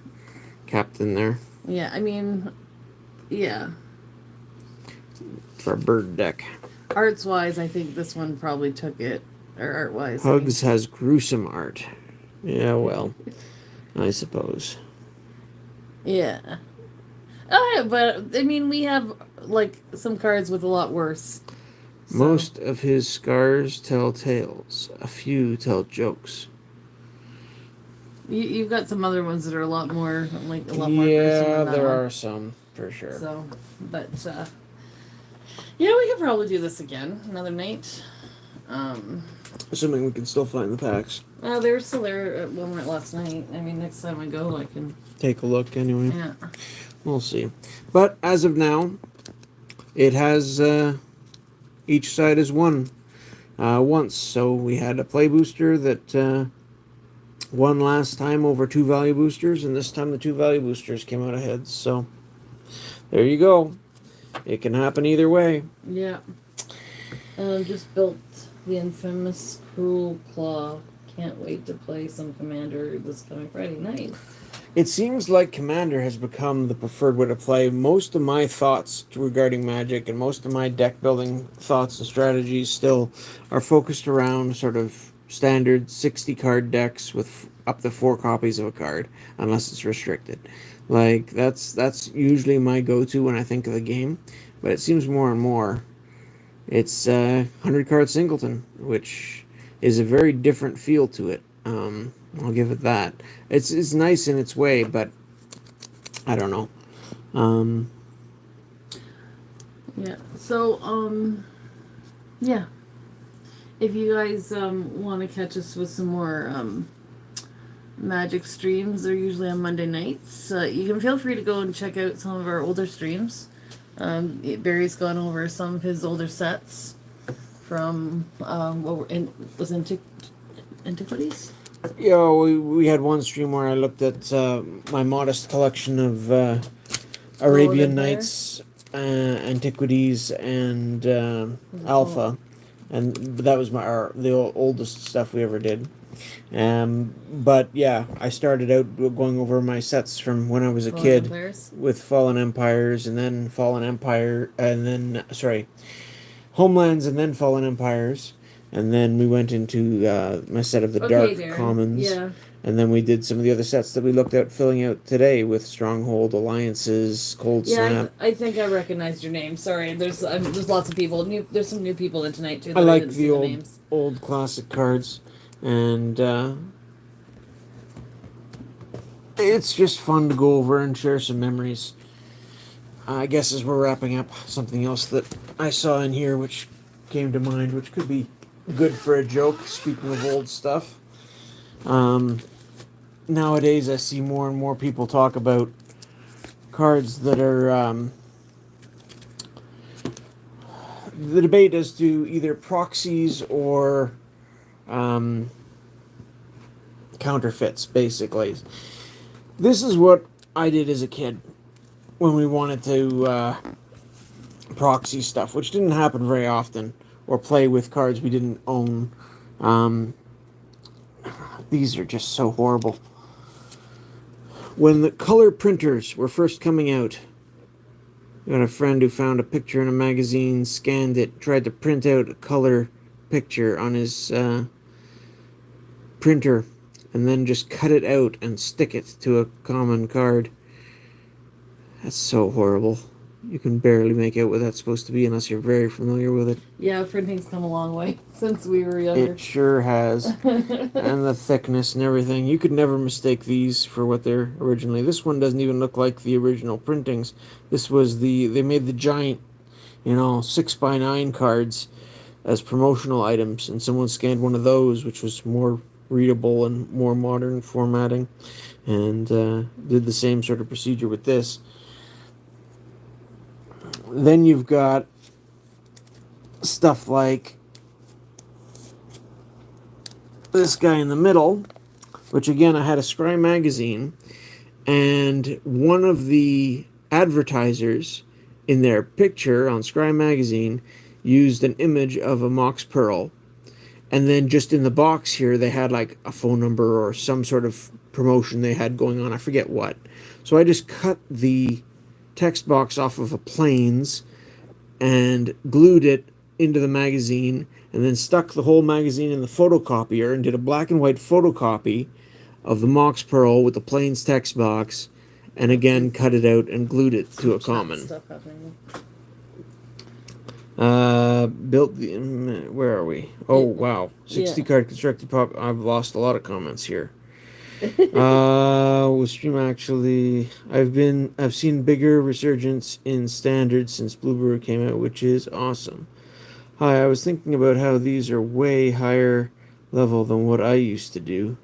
captain there. Yeah, I mean, yeah. For a bird deck. Arts wise, I think this one probably took it or art wise. Hugs has gruesome art. Yeah, well, I suppose. Yeah. Oh, yeah, but I mean, we have like some cards with a lot worse. So. Most of his scars tell tales. A few tell jokes. You've got some other ones that are a lot more gruesome Yeah, than that there one. are some for sure. So, but yeah, we could probably do this again another night. Assuming we can still find the packs. They were still there at Walmart last night. I mean, next time I go, I can take a look anyway. Yeah. We'll see. But as of now, it has each side has won once. So we had a play booster that won last time over 2 value boosters, and this time the 2 value boosters came out ahead. So there you go. It can happen either way. Yeah. Just built the infamous Cruel Claw. Can't wait to play some Commander this coming Friday night. It seems like Commander has become the preferred way to play. Most of my thoughts regarding Magic and most of my deck building thoughts and strategies still are focused around sort of standard 60 card decks with up to 4 copies of a card, unless it's restricted. Like that's usually my go-to when I think of the game, but it seems more and more it's 100 card singleton, which is a very different feel to it. I'll give it that. It's nice in its way, but I don't know. Yeah. So yeah. If you guys want to catch us with some more Magic streams, they're usually on Monday nights. You can feel free to go and check out some of our older streams. Barry's gone over some of his older sets from was Antiquities. Yeah, we had one stream where I looked at my modest collection of Arabian Nights, Antiquities, and Alpha, and that was the oldest stuff we ever did. But yeah, I started out going over my sets from when I was a kid with Fallen Empires, and then Fallen Empire, and then Homelands, and then Fallen Empires. And then we went into my set of the Dark Commons. Yeah. And then we did some of the other sets that we looked at filling out today with Stronghold, Alliances, Cold Snap. I think I recognized your name. Sorry, there's lots of people. There's some new people in tonight too. I like the old classic cards, and it's just fun to go over and share some memories. I guess as we're wrapping up, something else that I saw in here which came to mind, which could be good for a joke, speaking of old stuff. Nowadays I see more and more people talk about cards that are the debate as to either proxies or counterfeits, basically. This is what I did as a kid when we wanted to proxy stuff, which didn't happen very often, or play with cards we didn't own. These are just so horrible. When the color printers were first coming out, I got a friend who found a picture in a magazine, scanned it, tried to print out a color picture on his printer, and then just cut it out and stick it to a common card. That's so horrible. You can barely make out what that's supposed to be unless you're very familiar with it. Yeah, printing's come a long way since we were younger. It sure has. And the thickness and everything. You could never mistake these for what they're originally. This one doesn't even look like the original printings. This was they made the giant, 6x9 cards as promotional items, and someone scanned one of those, which was more readable and more modern formatting, and did the same sort of procedure with this. Then you've got stuff like this guy in the middle, which again, I had a Scry magazine, and one of the advertisers in their picture on Scry magazine used an image of a Mox Pearl, and then just in the box here they had like a phone number or some sort of promotion they had going on, I forget what. So I just cut the text box off of a Plains and glued it into the magazine and then stuck the whole magazine in the photocopier and did a black and white photocopy of the Mox Pearl with the plains text box, and again cut it out and glued it to a common. Stuff happening. Built the. Where are we? Oh wow, 60 Yeah. card constructed pop. I've lost a lot of comments here. With stream actually, I've seen bigger resurgence in standard since Bloomburrow came out, which is awesome. Hi, I was thinking about how these are way higher level than what I used to do.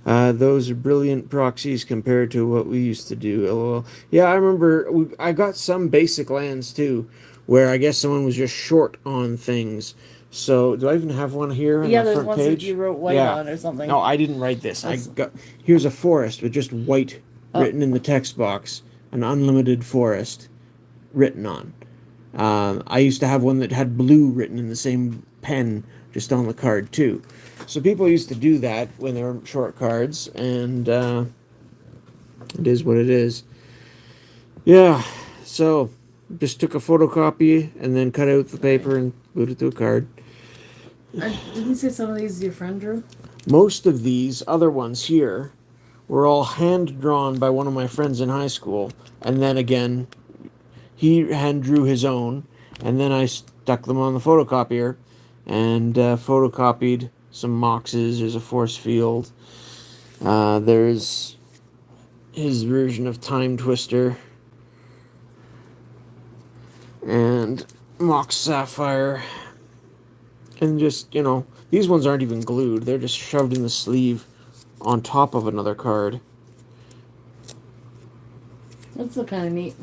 Those are brilliant proxies compared to what we used to do. LOL. Yeah, I remember I got some basic lands too, where I guess someone was just short on things. So, do I even have one here on Yeah, the there's front ones page? that you wrote white Yeah. on or something. No, I didn't write this. That's- Here's a forest with just white written in the text box, an unlimited forest written on. I used to have one that had blue written in the same pen just on the card too. So people used to do that when they were short cards, and it is what it is. Yeah, so just took a photocopy and then cut out the paper and glued it to a card. Didn't you say some of these your friend drew? Most of these other ones here were all hand drawn by one of my friends in high school, and then again, he hand drew his own, and then I stuck them on the photocopier and photocopied some Moxes. There's a force field. There's his version of Time Twister and Mox Sapphire. And just, these ones aren't even glued. They're just shoved in the sleeve on top of another card. That's so kind of neat.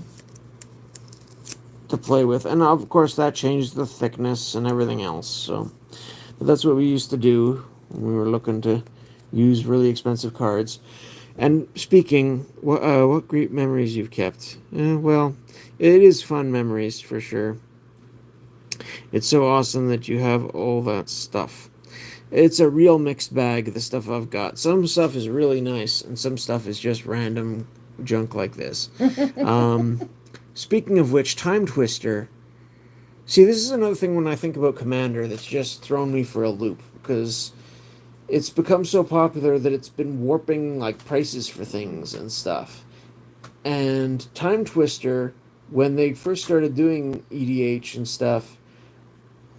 To play with, and of course that changes the thickness and everything else. So, but that's what we used to do when we were looking to use really expensive cards. And speaking, what great memories you've kept. Well, it is fun memories for sure. It's so awesome that you have all that stuff. It's a real mixed bag, the stuff I've got. Some stuff is really nice, and some stuff is just random junk like this. Speaking of which, Time Twister. See, this is another thing when I think about Commander that's just thrown me for a loop, because it's become so popular that it's been warping like prices for things and stuff. And Time Twister, when they first started doing EDH and stuff,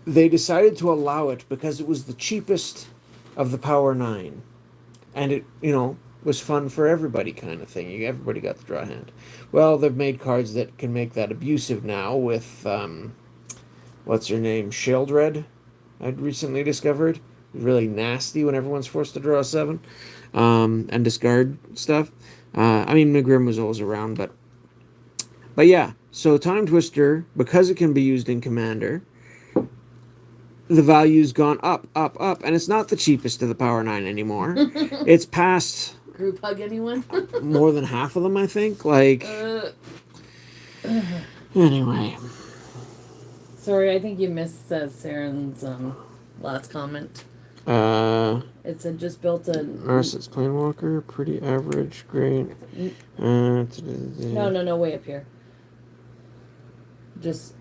they decided to allow it because it was the cheapest of the Power 9. And it, was fun for everybody kind of thing. Everybody got the draw hand. Well, they've made cards that can make that abusive now with, what's her name? Sheldred, I'd recently discovered. Really nasty when everyone's forced to draw a 7. And discard stuff. Migrim was always around, but yeah. So Time Twister, because it can be used in Commander, the value's gone up, up, up, and it's not the cheapest of the Power 9 anymore. It's past Group hug anyone? more than half of them, I think. Anyway. Sorry, I think you missed Saren's last comment. It said just built a... Narcissus Planewalker, pretty average, great. No, way up here. Just...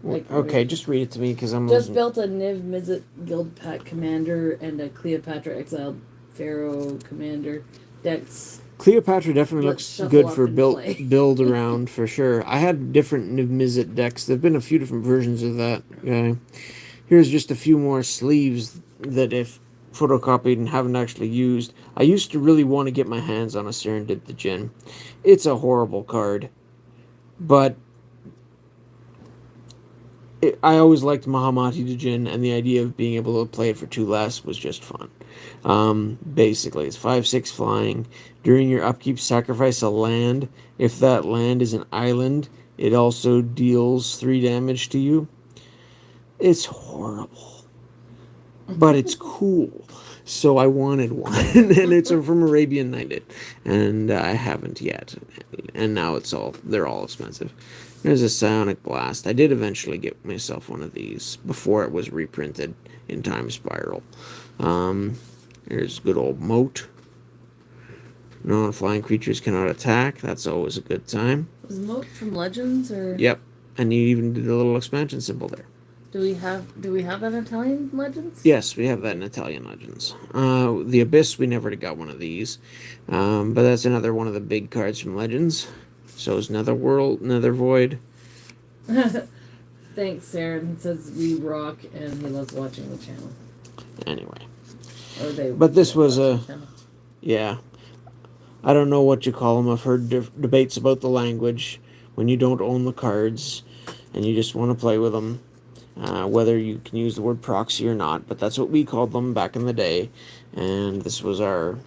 Okay, just read it to me, because I'm just built a Niv Mizzet Guild Pack Commander and a Cleopatra Exiled Pharaoh Commander decks. Cleopatra definitely looks good for build around, for sure. I had different Niv Mizzet decks. There have been a few different versions of that guy. Here's just a few more sleeves that if photocopied and haven't actually used. I used to really want to get my hands on a Serendip the Djinn. It's a horrible card, but I always liked Mahamati the Djinn, and the idea of being able to play it for 2 less was just fun. Basically, it's 5/6 flying. During your upkeep, sacrifice a land. If that land is an island, it also deals 3 damage to you. It's horrible, but it's cool. So I wanted one, and it's from Arabian Nighted, and I haven't yet. And now they're all expensive. There's a Psionic Blast. I did eventually get myself one of these before it was reprinted in Time Spiral. There's good old Moat. Non-flying creatures cannot attack. That's always a good time. Was Moat from Legends or? Yep, and you even did a little expansion symbol there. Do we have an Italian Legends? Yes, we have that in Italian Legends. The Abyss, we never got one of these. But that's another one of the big cards from Legends. So is Netherworld, Nether Void. Thanks, Sarah. He says we rock and he loves watching the channel. Anyway. Or they. But this was watch a... the channel. Yeah. I don't know what you call them. I've heard debates about the language when you don't own the cards and you just want to play with them. Whether you can use the word proxy or not, but that's what we called them back in the day. And this was our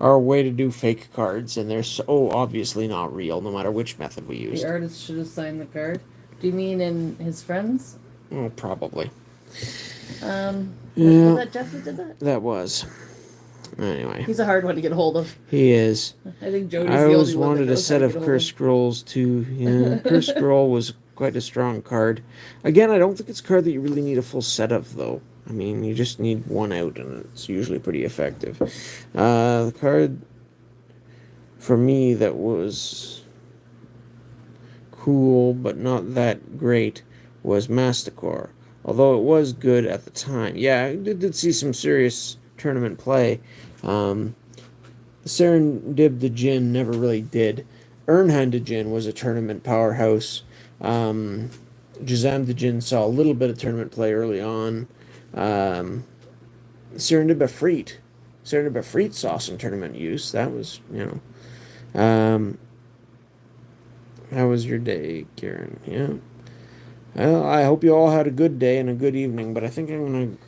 way to do fake cards, and they're so obviously not real, no matter which method we used. The artist should have signed the card. Do you mean in his friends? Oh, probably. Was that Jeff who did that? That was. Anyway. He's a hard one to get hold of. He is. I think Jody's I the always only one that wanted a knows set how to of get hold Curse Scrolls too. Yeah, Curse Scroll was quite a strong card. Again, I don't think it's a card that you really need a full set of, though. I mean, you just need one out, and it's usually pretty effective. The card for me that was cool but not that great was Masticore. Although it was good at the time. Yeah, I did see some serious tournament play. Serendib the Djinn never really did. Ernhan the Djinn was a tournament powerhouse. Jazam the Djinn saw a little bit of tournament play early on. Serendib Efreet saw some tournament use. That was, how was your day, Karen? Yeah. Well, I hope you all had a good day and a good evening, but I think I'm going to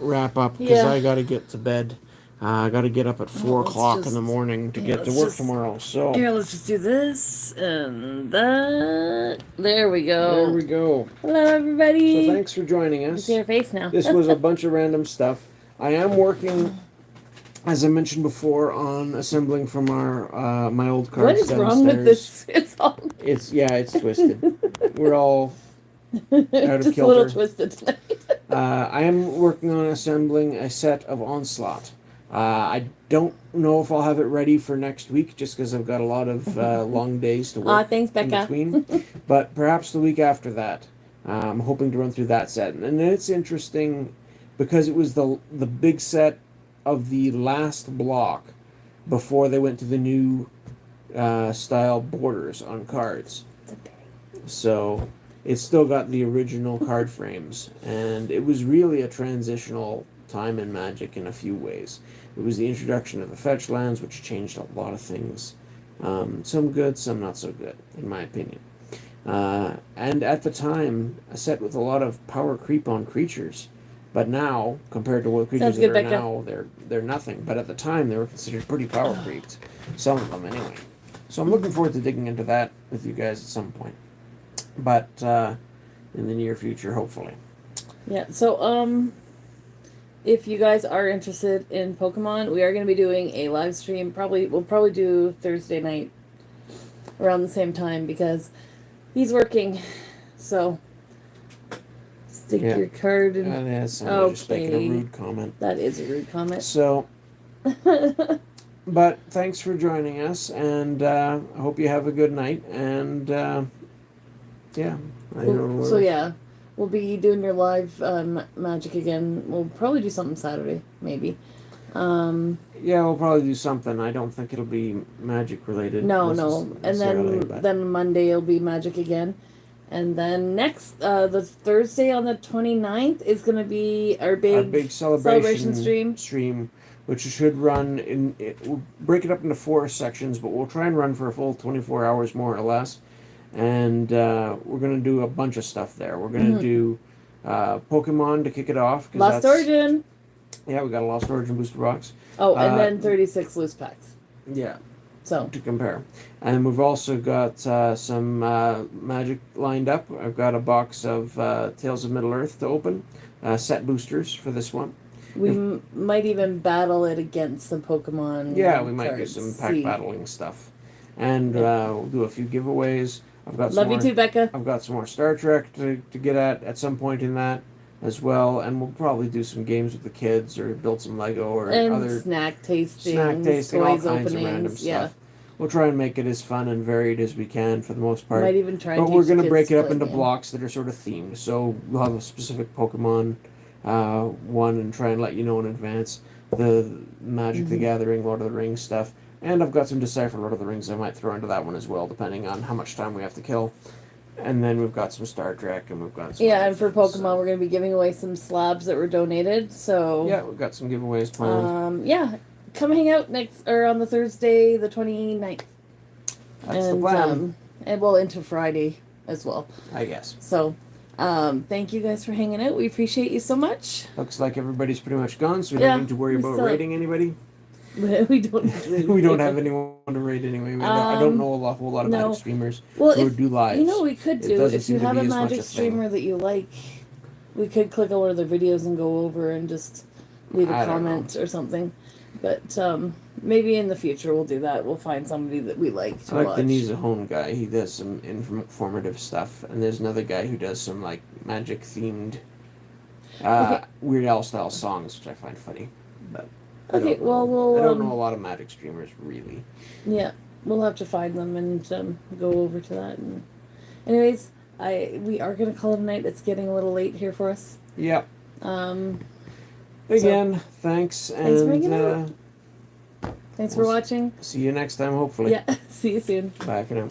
wrap up because I got to get to bed. I got to get up at 4 o'clock in the morning to get to work tomorrow. So here, let's just do this and that. There we go. There we go. Hello, everybody. So thanks for joining us. I see your face now. This was a bunch of random stuff. I am working, as I mentioned before, on assembling from our my old cards. What is downstairs. wrong with this? It's twisted. We're all out of just kilter. a little twisted tonight. I am working on assembling a set of Onslaught. I don't know if I'll have it ready for next week, just because I've got a lot of long days to work Thanks, Becca. in between. But perhaps the week after that, I'm hoping to run through that set. And it's interesting because it was the big set of the last block before they went to the new style borders on cards. So it's still got the original card frames, and it was really a transitional time in Magic in a few ways. It was the introduction of the fetch lands, which changed a lot of things. Some good, some not so good, in my opinion. And at the time, a set with a lot of power creep on creatures. But now, compared to what creatures good, are Becca. now, they're nothing. But at the time, they were considered pretty power creeped. Some of them, anyway. So I'm looking forward to digging into that with you guys at some point. But in the near future, hopefully. Yeah, so, if you guys are interested in Pokemon, we are going to be doing a live stream. We'll probably do Thursday night around the same time because he's working. So stick your card in. Yeah, somebody just making a rude comment. That is a rude comment. So, but thanks for joining us, and I hope you have a good night. And yeah, we'll be doing your live Magic again. We'll probably do something Saturday, maybe. Yeah, we'll probably do something. I don't think it'll be Magic related. No. And then Monday it'll be Magic again. And then next, the Thursday on the 29th is going to be our big celebration stream, which should run we'll break it up into 4 sections, but we'll try and run for a full 24 hours more or less. And we're going to do a bunch of stuff there. We're going to do Pokemon to kick it off. Lost Origin. Yeah, we got a Lost Origin booster box. Oh, and then 36 loose packs. Yeah. So to compare. And we've also got some Magic lined up. I've got a box of Tales of Middle-earth to open. Set boosters for this one. We might even battle it against some Pokemon. Yeah, we might cards. do some pack battling stuff. And we'll do a few giveaways. Love you too, Becca. I've got some more Star Trek to get at some point in that as well. And we'll probably do some games with the kids or build some Lego or other snack tasting, toys, all kinds openings, of random stuff. we'll try and make it as fun and varied as we can for the most part. Might even try and But we're teach going to kids break to it up play a into game. blocks that are sort of themed. So we'll have a specific Pokemon one and try and let you know in advance. The Magic the Gathering, Lord of the Rings stuff. And I've got some Decipher Lord of the Rings I might throw into that one as well, depending on how much time we have to kill. And then we've got some Star Trek, and we've got some Yeah, other and for things, Pokemon, we're going to be giving away some slabs that were donated. So yeah, we've got some giveaways planned. yeah, come hang out next or on the Thursday, the 29th. That's the plan. And well into Friday as well. I guess. So, thank you guys for hanging out. We appreciate you so much. Looks like everybody's pretty much gone, so we Yeah, don't need to worry we about still- raiding anybody. We don't need to We don't have anyone to raid anyway. I don't know a whole lot of no. Magic streamers Well, who if, would do lives. you know what we could It do doesn't if seem you to have be a as much Magic a thing. streamer that you like, we could click on one of their videos and go over and just leave a I don't comment or something. But maybe in the future we'll do that. We'll find somebody that we like to I like watch. the Nizahone guy. He does some informative stuff, and there's another guy who does some like Magic themed, Weird Al style songs, which I find funny. But I Okay, don't know. well, I don't know a lot of Magic streamers really. Yeah, we'll have to find them and go over to that. And anyways, we are gonna call it a night. It's getting a little late here for us. Yep. Um, Again, thanks, Thanks for hanging and thanks for watching. see you next time. Hopefully. Yeah, see you soon. Bye for now.